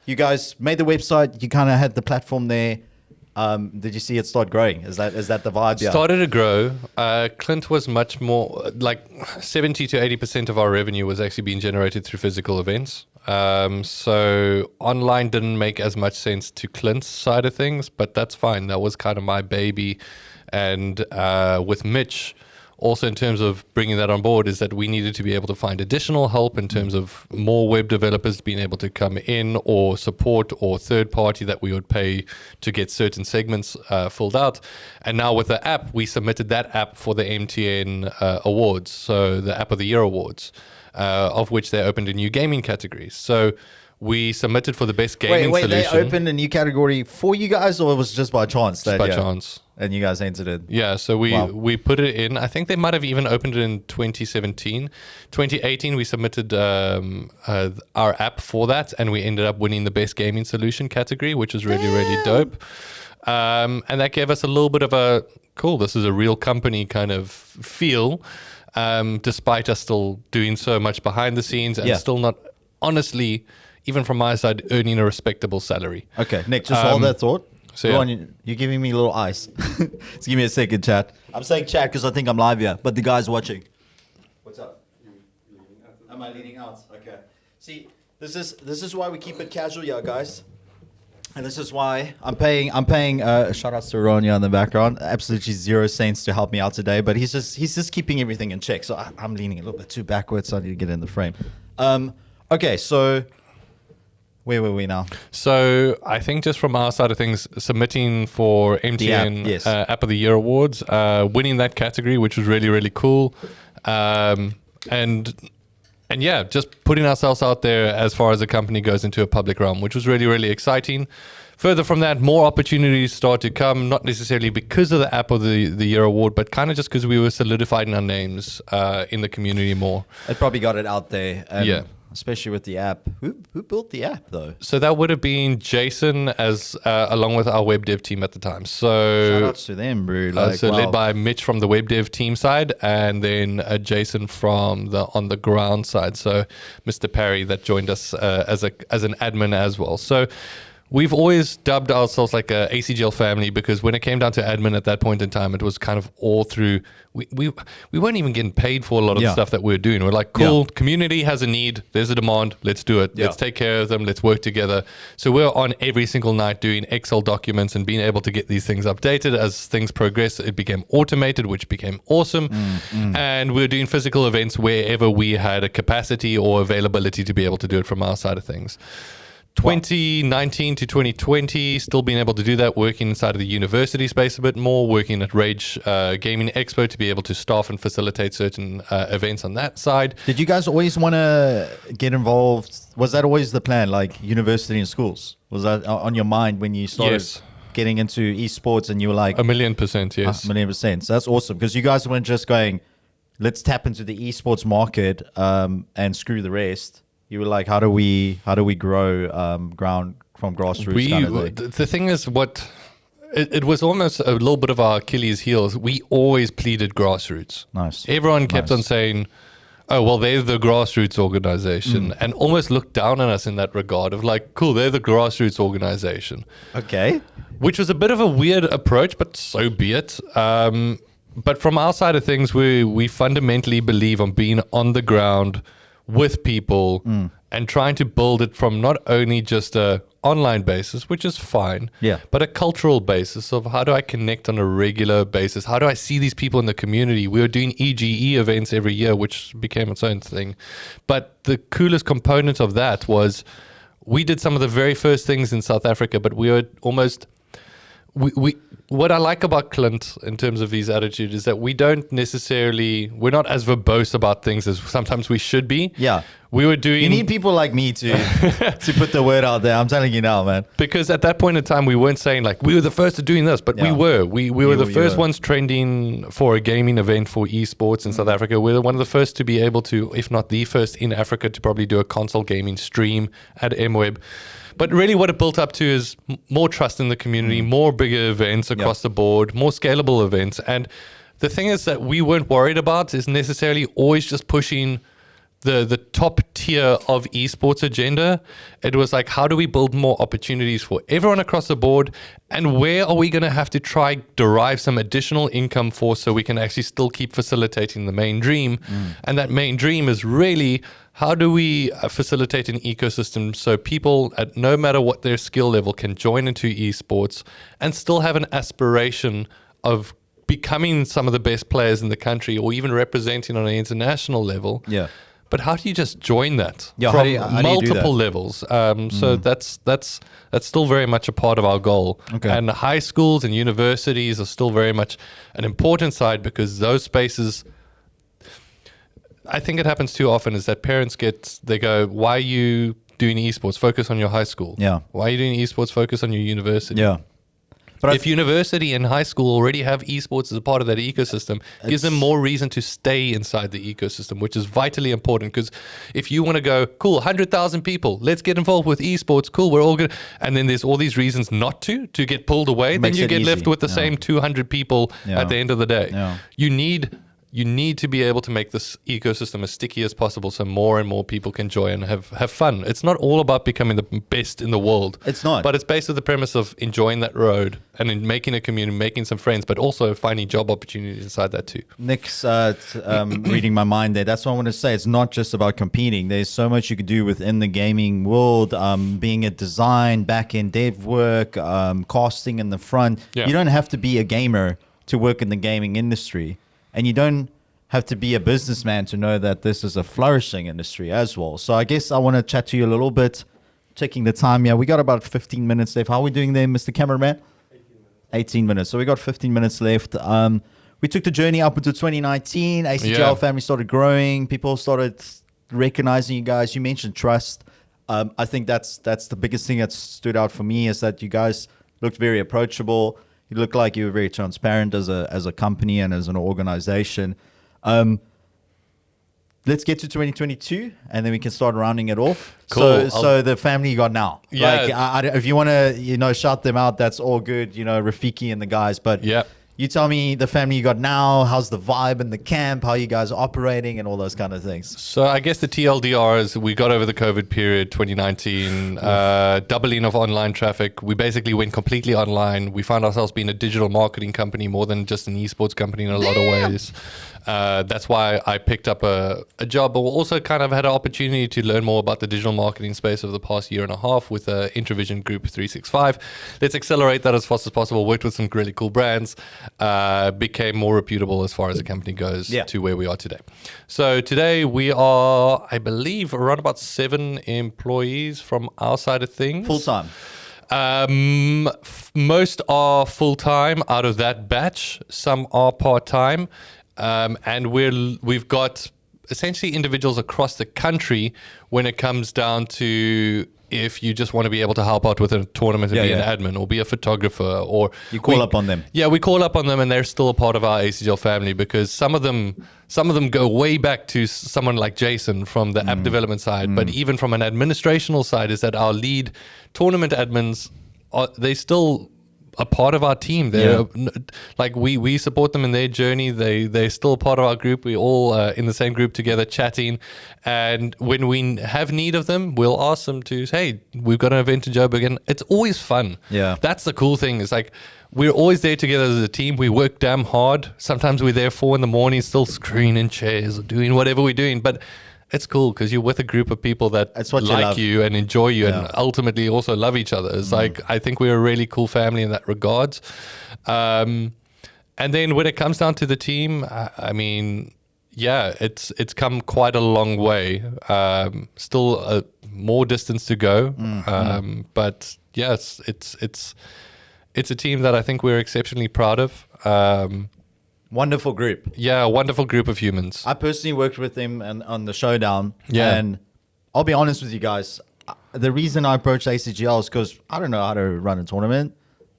you guys made the website. You kind of had the platform there. Did you see it start growing? Is that the vibe? Yeah. Started to grow. Clint was much more like 70 to 80% of our revenue was actually being generated through physical events. So online didn't make as much sense to Clint's side of things, but that's fine. That was kind of my baby. And with Mitch, also in terms of bringing that on board, is that we needed to be able to find additional help in terms of more web developers being able to come in, or support, or third party that we would pay to get certain segments filled out. And now with the app, we submitted that app for the MTN awards, so the App of the Year awards, of which they opened a new gaming category. So we submitted for the best gaming solution. They opened a new category for you guys, or it was just by chance? Just by chance. And you guys entered it? Yeah, so we put it in. I think they might have even opened it in 2017. 2018, we submitted our app for that, and we ended up winning the best gaming solution category, which is really, really dope. And that gave us a little bit of a, cool, this is a real company kind of feel, despite us still doing so much behind the scenes and still not, honestly, even from my side, earning a respectable salary. Okay, Nick, just hold that thought. So Go yeah. on, you're giving me a little ice. Just give me a second, chat. I'm saying chat because I think I'm live here, but the guy's watching. What's up? Am I leaning out? Okay. See, this is why we keep it casual, yeah, guys. And this is why I'm paying shout outs to Ronya in the background. Absolutely 0 cents to help me out today, but he's just keeping everything in check. So I'm leaning a little bit too backwards, so I need to get in the frame. Okay, so where were we now? So I think just from our side of things, submitting for MTN App of the Year awards, winning that category, which was really, really cool. And yeah, just putting ourselves out there as far as the company goes into a public realm, which was really, really exciting. Further from that, more opportunities start to come, not necessarily because of the App of the Year award, but kind of just because we were solidifying our names in the community more. It probably got it out there. Yeah. Especially with the app. Who built the app, though? So that would have been Jason, as along with our web dev team at the time. So shout outs to them, bro. led by Mitch from the web dev team side, and then Jason from the on the ground side. So Mr. Parry that joined us as an admin as well. So we've always dubbed ourselves like a ACGL family, because when it came down to admin at that point in time, it was kind of all through. We weren't even getting paid for a lot of the stuff that we were doing. We're like, cool, community has a need, there's a demand, let's do it. Let's take care of them, let's work together. So we're on every single night doing Excel documents and being able to get these things updated. As things progress, it became automated, which became awesome. And we were doing physical events wherever we had a capacity or availability to be able to do it from our side of things. 2019 to 2020, still being able to do that, working inside of the university space a bit more, working at Rage Gaming Expo to be able to staff and facilitate certain events on that side. Did you guys always want to get involved? Was that always the plan, like university and schools? Was that on your mind when you started getting into esports, and you were like... 1,000,000%, yes. 1,000,000%. So that's awesome, because you guys weren't just going, let's tap into the esports market and screw the rest. You were like, how do we grow ground from grassroots? The thing is, it was almost a little bit of our Achilles' heels. We always pleaded grassroots. Nice. Everyone kept on saying, oh, well, they're the grassroots organization, and almost looked down on us in that regard of like, cool, they're the grassroots organization. Okay. Which was a bit of a weird approach, but so be it. But from our side of things, we fundamentally believe on being on the ground, with people and trying to build it from not only just a online basis, which is fine, but a cultural basis of how do I connect on a regular basis? How do I see these people in the community? We were doing EGE events every year, which became its own thing. But the coolest component of that was we did some of the very first things in South Africa, but we were almost... What I like about Clint in terms of these attitudes is that we're not as verbose about things as sometimes we should be. Yeah. We were doing... You need people like me to put the word out there. I'm telling you now, man. Because at that point in time, we weren't saying like, we were the first to doing this, but we were. We were the first ones trending for a gaming event for esports in South Africa. We were one of the first to be able to, if not the first in Africa, to probably do a console gaming stream at MWeb. But really what it built up to is more trust in the community, more bigger events across the board, more scalable events. And the thing is that we weren't worried about is necessarily always just pushing the top tier of esports agenda. It was like, how do we build more opportunities for everyone across the board? And where are we going to have to try derive some additional income for so we can actually still keep facilitating the main dream? And that main dream is really, how do we facilitate an ecosystem so people, at no matter what their skill level, can join into esports and still have an aspiration of becoming some of the best players in the country or even representing on an international level? Yeah. But how do you just join that Yeah, from how do you do multiple that? levels? So that's still very much a part of our goal. Okay. And high schools and universities are still very much an important side because those spaces, I think it happens too often is that parents they go, why are you doing esports? Focus on your high school. Yeah. Why are you doing esports? Focus on your university. Yeah. But if university and high school already have esports as a part of that ecosystem, gives them more reason to stay inside the ecosystem, which is vitally important. Because if you want to go, cool, 100,000 people, let's get involved with esports, cool, we're all good. And then there's all these reasons not to get pulled away, then you get left with the same 200 people at the end of the day. Yeah. You need to be able to make this ecosystem as sticky as possible so more and more people can join and have fun. It's not all about becoming the best in the world. It's not. But it's based on the premise of enjoying that road and in making a community, making some friends, but also finding job opportunities inside that too. Nick's reading my mind there. That's what I want to say. It's not just about competing. There's so much you can do within the gaming world, being a design, back-end dev work, casting in the front. Yeah. You don't have to be a gamer to work in the gaming industry. And you don't have to be a businessman to know that this is a flourishing industry as well. So I guess I want to chat to you a little bit, checking the time. Yeah, we got about 15 minutes left. How are we doing there, Mr. Cameraman? 18 minutes. So we got 15 minutes left. We took the journey up into 2019. ACGL family started growing. People started recognizing you guys. You mentioned trust. I think that's the biggest thing that stood out for me is that you guys looked very approachable. You look like you were very transparent as a company and as an organization. Let's get to 2022, and then we can start rounding it off. Cool. So the family you got now. Yeah. Like, if you want to, shout them out, that's all good. Rafiki and the guys. But you tell me the family you got now. How's the vibe in the camp? How you guys are operating and all those kind of things. So I guess the TLDR is we got over the COVID period, 2019, doubling of online traffic. We basically went completely online. We found ourselves being a digital marketing company more than just an esports company in a lot of ways. That's why I picked up a job, but also kind of had an opportunity to learn more about the digital marketing space over the past year and a half with Introvision Group 365. Let's accelerate that as fast as possible. Worked with some really cool brands. Became more reputable as far as the company goes to where we are today. So today we are, I believe, around about 7 employees from our side of things. Full-time? Most are full-time out of that batch. Some are part-time. And we've got essentially individuals across the country when it comes down to if you just want to be able to help out with a tournament and be an admin or be a photographer, or you call up on them. Yeah, we call up on them, and they're still a part of our ACGL family because some of them go way back to someone like Jason from the app development side. But even from an administrational side, is that our lead tournament admins they still a part of our team. They're like we support them in their journey. They're still part of our group. We're all in the same group together chatting. And when we have need of them, we'll ask them to say, hey, we've got an event in Joburg. And it's always fun. Yeah. That's the cool thing. It's like we're always there together as a team. We work damn hard. Sometimes we're there 4 a.m, still screening chairs or doing whatever we're doing. But it's cool because you're with a group of people that That's what you like love. you and enjoy you Yeah. and ultimately also love each other. It's like, I think we're a really cool family in that regard. And then when it comes down to the team, I mean, yeah, it's come quite a long way. Still more distance to go. But yes, it's a team that I think we're exceptionally proud of. Wonderful group. Yeah, a wonderful group of humans. I personally worked with them on the showdown. Yeah. And I'll be honest with you guys. The reason I approached ACGL is because I don't know how to run a tournament.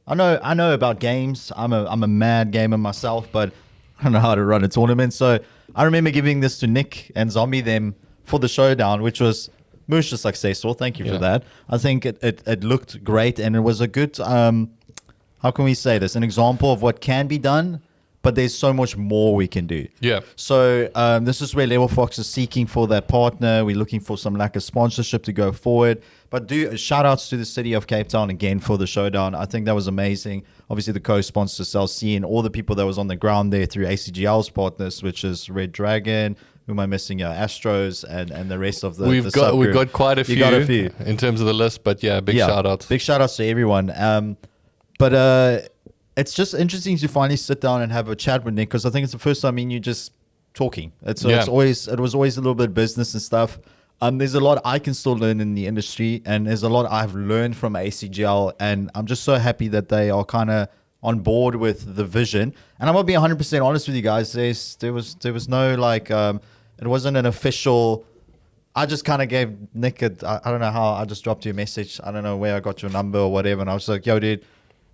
I know about games. I'm a mad gamer myself, but I don't know how to run a tournament. So I remember giving this to Nick and Zombie them for the showdown, which was most successful. Thank you for that. I think it looked great, and it was a good, how can we say this? An example of what can be done, but there's so much more we can do. Yeah. So this is where LevelFox is seeking for that partner. We're looking for some lack of sponsorship to go forward. But shout outs to the city of Cape Town again for the showdown. I think that was amazing. Obviously the co-sponsor CLC and all the people that was on the ground there through ACGL's partners, which is Red Dragon. Who am I missing? Astro's and the rest of the We've subgroup. got quite a few. You got a few in terms of the list, but yeah, big shout out. Big shout outs to everyone. But it's just interesting to finally sit down and have a chat with Nick, because I think it's the first time me and you just talking. It was always a little bit business and stuff. There's a lot I can still learn in the industry, and there's a lot I've learned from ACGL, and I'm just so happy that they are kind of on board with the vision. And I'm gonna be 100% honest with you guys. There was no like it wasn't an official. I just kind of gave Nick I don't know how, I just dropped you a message. I don't know where I got your number or whatever, and I was like, yo, dude.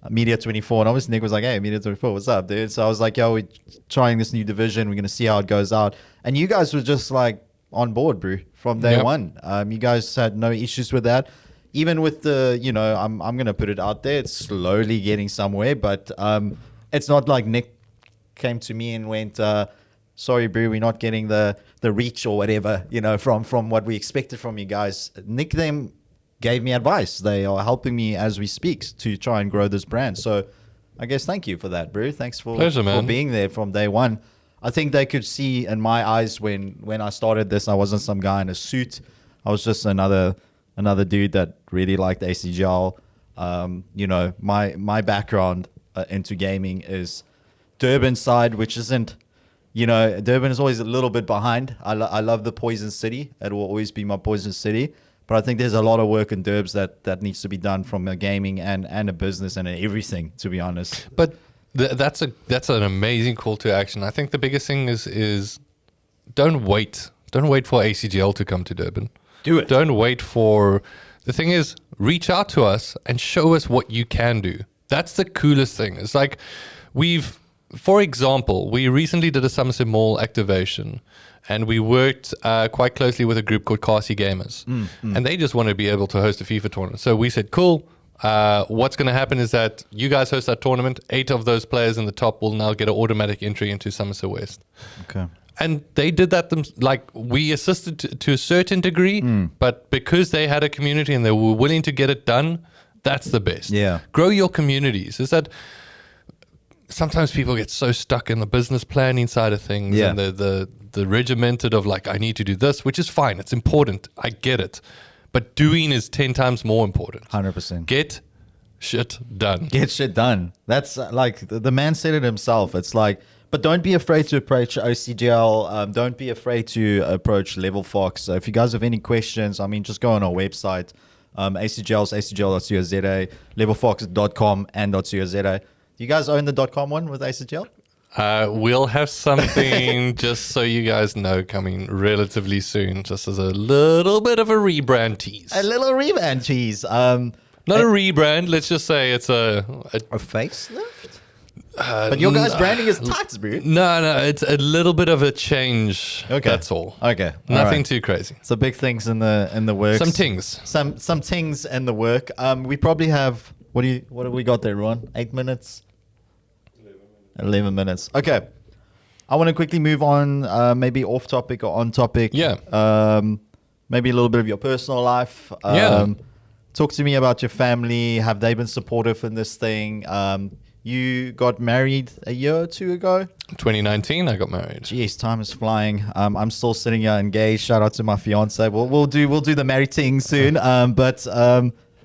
Media 24, and obviously Nick was like, hey, Media 24, what's up, dude? So I was like, yo, we're trying this new division, we're gonna see how it goes out. And you guys were just like on board, bro, from day one. You guys had no issues with that, even with the, I'm gonna put it out there, it's slowly getting somewhere, but it's not like Nick came to me and went, sorry, bro, we're not getting the reach or whatever, from what we expected from you guys. Nick them gave me advice. They are helping me as we speak to try and grow this brand. So I guess thank you for that, bro. Thanks for being there from day one. I think they could see in my eyes when I started this, I wasn't some guy in a suit. I was just another dude that really liked ACGL. My background into gaming is Durban side, which isn't, Durban is always a little bit behind. I love the Poison City. It will always be my Poison City. But I think there's a lot of work in Durbs that needs to be done from a gaming and a business and everything, to be honest. But that's an amazing call to action. I think the biggest thing is don't wait. Don't wait for ACGL to come to Durban. Do it. Don't wait for... The thing is, reach out to us and show us what you can do. That's the coolest thing. It's like for example, we recently did a Somerset Mall activation, and we worked quite closely with a group called Kasi Gamers. And they just want to be able to host a FIFA tournament. So we said, cool. What's going to happen is that you guys host that tournament. 8 of those players in the top will now get an automatic entry into Somerset West. Okay. And they did that, we assisted to a certain degree, but because they had a community and they were willing to get it done, that's the best. Yeah. Grow your communities. Is that sometimes people get so stuck in the business planning side of things and the regimented of like, I need to do this, which is fine. It's important. I get it. But doing is 10 times more important. 100%. Get shit done. Get shit done. That's like the man said it himself. It's like, but don't be afraid to approach OCGL. Don't be afraid to approach LevelFox. If you guys have any questions, just go on our website. ACGL's acgl.co.za, levelfox.com and .co.za. Do you guys own the .com one with ACGL? We'll have something, just so you guys know, coming relatively soon, just as a little bit of a rebrand tease. A little rebrand tease. Not a rebrand. Let's just say it's a facelift? But your guys' branding is tight, bro. No, it's a little bit of a change. Okay, that's all. Okay, nothing too crazy. So big things in the works. Some things. Some things in the work. We probably have. What have we got there, Ron? 8 minutes. 11 minutes. Okay. I want to quickly move on. Maybe off topic or on topic. Yeah. Maybe a little bit of your personal life. Yeah. Talk to me about your family. Have they been supportive in this thing? you got married a year or two ago. 2019, I got married. Jeez, time is flying. I'm still sitting here engaged. Shout out to my fiance. We'll do the married thing soon. But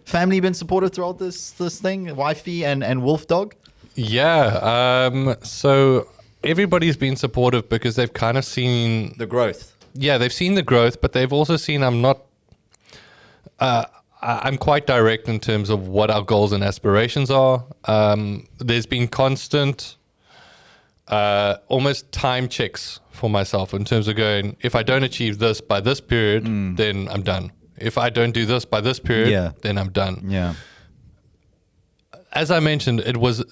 family been supportive throughout this thing. Wifey and wolf dog. Yeah. So everybody's been supportive because they've kind of seen The growth. Yeah, they've seen the growth, but they've also seen I'm quite direct in terms of what our goals and aspirations are. There's been constant, almost time checks for myself in terms of going, if I don't achieve this by this period, then I'm done. If I don't do this by this period, then I'm done. Yeah. As I mentioned, it was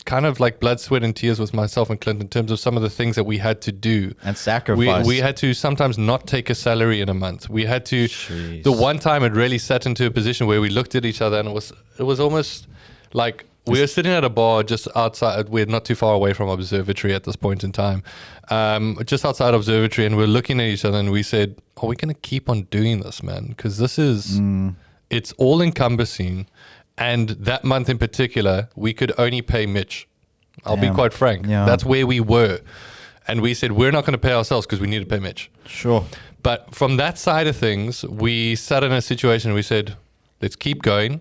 kind of like blood, sweat, and tears with myself and Clint in terms of some of the things that we had to do. And sacrifice. We had to sometimes not take a salary in a month. We had to. Jeez. The one time it really sat into a position where we looked at each other and it was almost like we were sitting at a bar just outside. We're not too far away from Observatory at this point in time, just outside Observatory, and we're looking at each other and we said, "Are we going to keep on doing this, man? Because this is it's all encompassing." And that month in particular, we could only pay Mitch. I'll be quite frank. Yeah. That's where we were. And we said, we're not going to pay ourselves because we need to pay Mitch. Sure. But from that side of things, we sat in a situation, we said, let's keep going.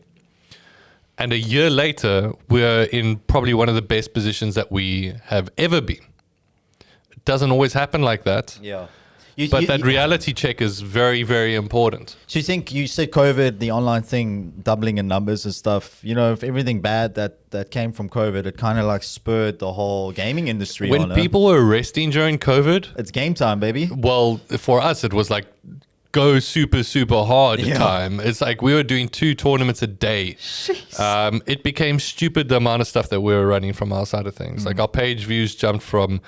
And a year later, we're in probably one of the best positions that we have ever been. It doesn't always happen like that. Yeah. But that reality check is very, very important. So you said COVID, the online thing, doubling in numbers and stuff, if everything bad that came from COVID, it kind of like spurred the whole gaming industry. When people were resting during COVID, it's game time, baby. well, for us, it was like go super, super hard time. It's like we were doing 2 tournaments a day. It became stupid, the amount of stuff that we were running from our side of things. Like our page views jumped from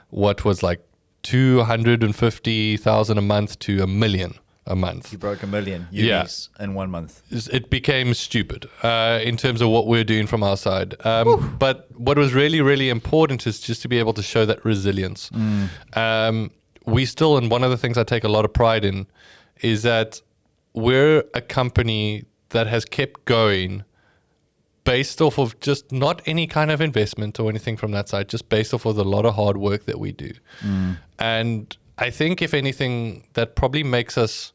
what was like 250,000 a month to 1 million a month. You broke 1 million UVs in 1 month. It became stupid in terms of what we're doing from our side. But what was really, really important is just to be able to show that resilience. We still, and one of the things I take a lot of pride in, is that we're a company that has kept going based off of just not any kind of investment or anything from that side, just based off of a lot of hard work that we do. And I think, if anything, that probably makes us,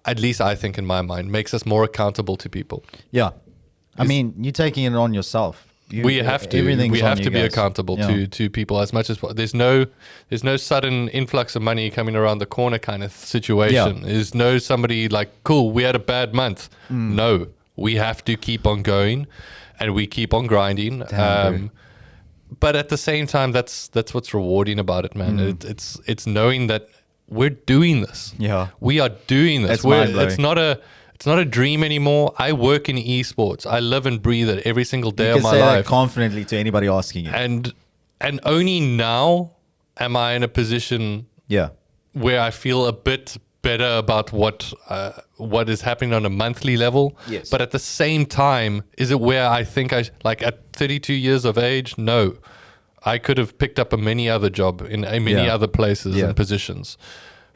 at least I think in my mind, makes us more accountable to people. Yeah. I mean, you're taking it on yourself. We have to. We have to be accountable to people as much as possible. There's no sudden influx of money coming around the corner kind of situation. There's no somebody like, cool, we had a bad month. No. We have to keep on going, and we keep on grinding. But at the same time, that's what's rewarding about it, man. It's knowing that we're doing this. Yeah, we are doing this. It's not a dream anymore. I work in esports. I live and breathe it every single day of my life. You can say that confidently to anybody asking you. And only now am I in a position where I feel a bit better about what is happening on a monthly level. Yes. But at the same time, is it where I think like at 32 years of age? No. I could have picked up a many other job in many other places and positions.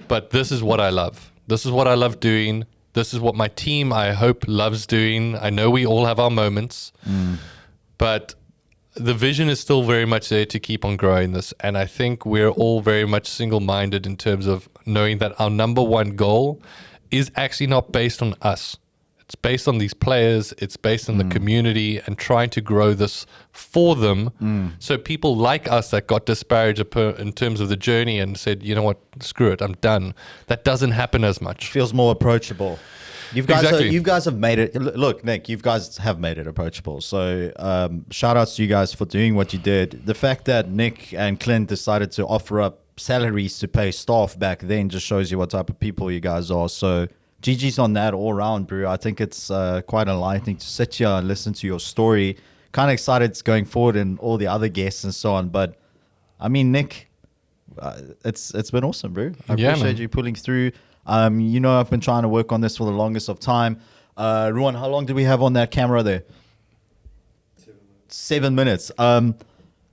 But this is what I love. This is what I love doing. This is what my team, I hope, loves doing. I know we all have our moments, but the vision is still very much there to keep on growing this. And I think we're all very much single-minded in terms of knowing that our number one goal is actually not based on us. It's based on these players. It's based on the community and trying to grow this for them. So people like us that got disparaged in terms of the journey and said, you know what, screw it, I'm done. That doesn't happen as much. Feels more approachable. You guys have made it. Look, Nick, you guys have made it approachable. So shout outs to you guys for doing what you did. The fact that Nick and Clint decided to offer up salaries to pay staff back then just shows you what type of people you guys are. So GG's on that all round, bro. I think it's quite enlightening to sit here and listen to your story. Kind of excited going forward and all the other guests and so on. But I mean, Nick, it's been awesome, bro. I appreciate you pulling through. I've been trying to work on this for the longest of time. Ruan, how long do we have on that camera there? 7 minutes.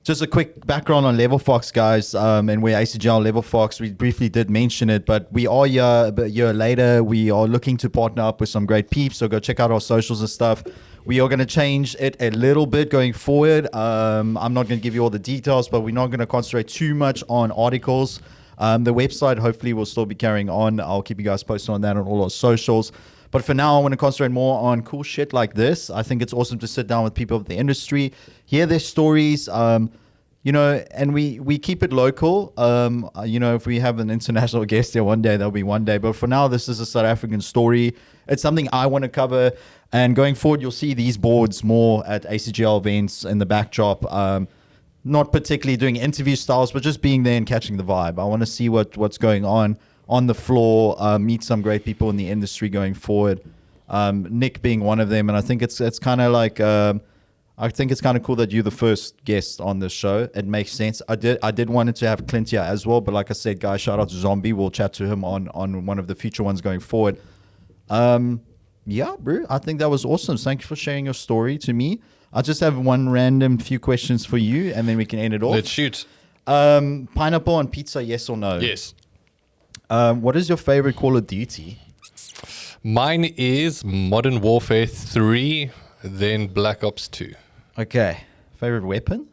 Just a quick background on LevelFox, guys, and we're ACGL LevelFox. We briefly did mention it, but we are a year later. We are looking to partner up with some great peeps, so go check out our socials and stuff. We are going to change it a little bit going forward. I'm not going to give you all the details, but we're not going to concentrate too much on articles. The website hopefully will still be carrying on. I'll keep you guys posted on that on all our socials. But for now, I want to concentrate more on cool shit like this. I think it's awesome to sit down with people of the industry, hear their stories, you know, and we keep it local. You know, if we have an international guest here one day, there'll be one day. But for now, this is a South African story. It's something I want to cover. And going forward, you'll see these boards more at ACGL events in the backdrop. Not particularly doing interview styles, but just being there and catching the vibe. I want to see what's going on the floor, meet some great people in the industry going forward. Nick being one of them. And I think it's kind of like... I think it's kind of cool that you're the first guest on this show. It makes sense. I did want to have Clint here as well, but like I said, guys, shout out to Zombie. We'll chat to him on one of the future ones going forward. Yeah, bro, I think that was awesome. Thank you for sharing your story to me. I just have one random few questions for you, and then we can end it off. Let's shoot. Pineapple on pizza, yes or no? Yes. What is your favorite Call of Duty? Mine is Modern Warfare 3, then Black Ops 2. Okay. Favorite weapon?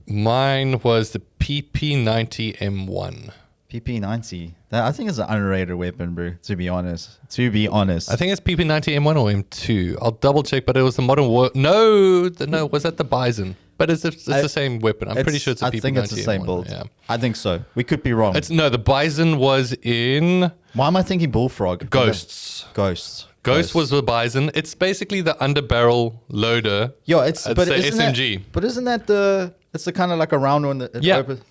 Mine was the PP90 M1. PP90. That I think is an underrated weapon, bro. To be honest. I think it's PP90 M1 or M2. I'll double check, but it was the Modern War. No, was that the Bison? But it's the same weapon. I'm pretty sure it's a PP90 M1. I think it's the same build. Yeah. I think so. We could be wrong. The Bison was in Why am I thinking Bullfrog? Ghosts. Ghost was the Bison. It's basically the underbarrel loader. Yeah, it's the SMG. But isn't that it's the kind of like a round one that opens?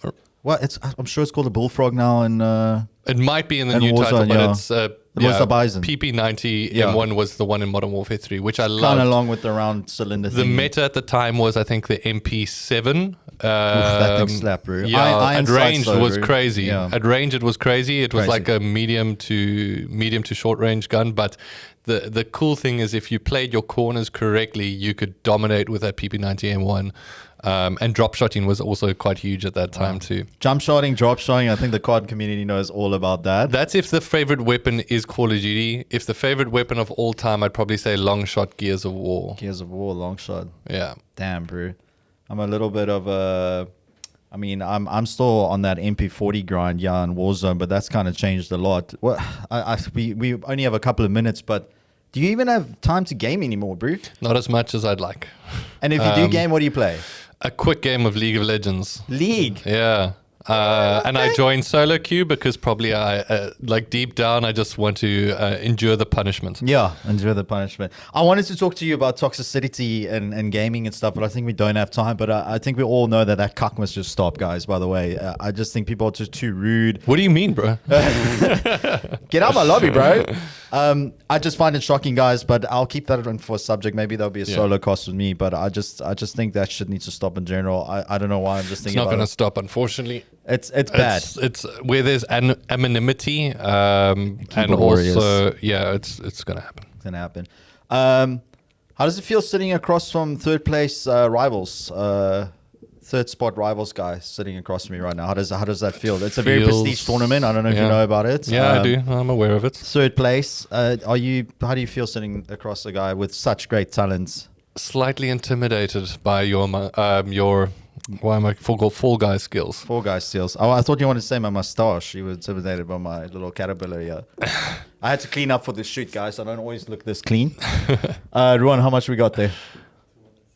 Well, I'm sure it's called a Bullfrog now, and it might be in the new Warzone, title, but yeah. it's It was the Bison. PP90 Yeah. M1 was the one in Modern Warfare 3, which I kind loved. of along with the round cylinder The thing. meta at the time was, I think, the MP7. That thing slapped, bro. Yeah, at range it was crazy. Yeah. At range it was crazy. It was Crazy. like a medium to short range gun. But the cool thing is, if you played your corners correctly, you could dominate with that PP90 M1. And drop shotting was also quite huge at that time too. Jump shotting, drop shotting. I think the COD community knows all about that. That's if the favorite weapon is Call of Duty. If the favorite weapon of all time, I'd probably say long shot Gears of War. Gears of War, long shot. Yeah. Damn, bro. I'm a little bit of a... I mean, I'm still on that MP40 grind, yeah, in Warzone, but that's kind of changed a lot. Well, we only have a couple of minutes, but do you even have time to game anymore, bro? Not as much as I'd like. And if you do game, what do you play? A quick game of League of Legends. League? Yeah. And I joined solo queue because probably like deep down, I just want to endure the punishment. Yeah, endure the punishment. I wanted to talk to you about toxicity and gaming and stuff, but I think we don't have time. But I think we all know that cuck must just stop, guys, by the way. I just think people are just too rude. What do you mean, bro? Get out of my lobby, bro. I just find it shocking, guys, but I'll keep that in for a subject. Maybe there'll be a solo cost with me, but I just think that shit needs to stop in general. I don't know why. I'm just It's thinking not about going to it. stop, unfortunately. It's bad. It's where there's anonymity, and Keyboard warriors. also, yeah, it's going to happen. It's gonna happen. How does it feel sitting across from third place rivals, third spot rivals guy sitting across from me right now? How does that feel? It's a very prestige tournament. I don't know if you know about it. Yeah, I do. I'm aware of it. Third place. How do you feel sitting across a guy with such great talents? Slightly intimidated by your why am I Fall Guy skills? Fall Guy skills. Oh, I thought you wanted to say my mustache. You were intimidated by my little caterpillar here. I had to clean up for this shoot, guys. I don't always look this clean. Ruan, how much we got there?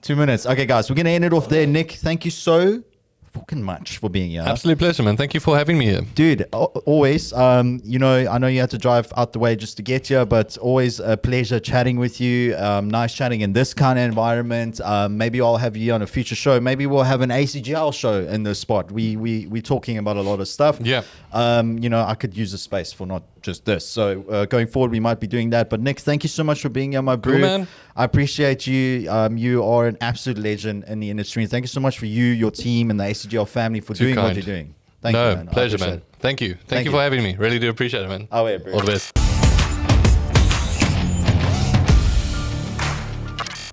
2 minutes. Okay, guys, we're going to end it off there. Nick, thank you so fucking much for being here. Absolute pleasure, man. Thank you for having me here. Dude, always. You know, I know you had to drive out the way just to get here, but always a pleasure chatting with you. Nice chatting in this kind of environment. Maybe I'll have you on a future show. Maybe we'll have an ACGL show in this spot. We're talking about a lot of stuff. Yeah. You know, I could use the space for not just this. So going forward, we might be doing that. But Nick, thank you so much for being here, my bro. Cool, man. I appreciate you. You are an absolute legend in the industry. And thank you so much for you, your team, and the ACGL family for doing what you're doing. Thank you, man. Pleasure, I appreciate man. it. Thank you. Thank you you. for having me. Really do appreciate it, man. Oh, yeah, bro. All the best.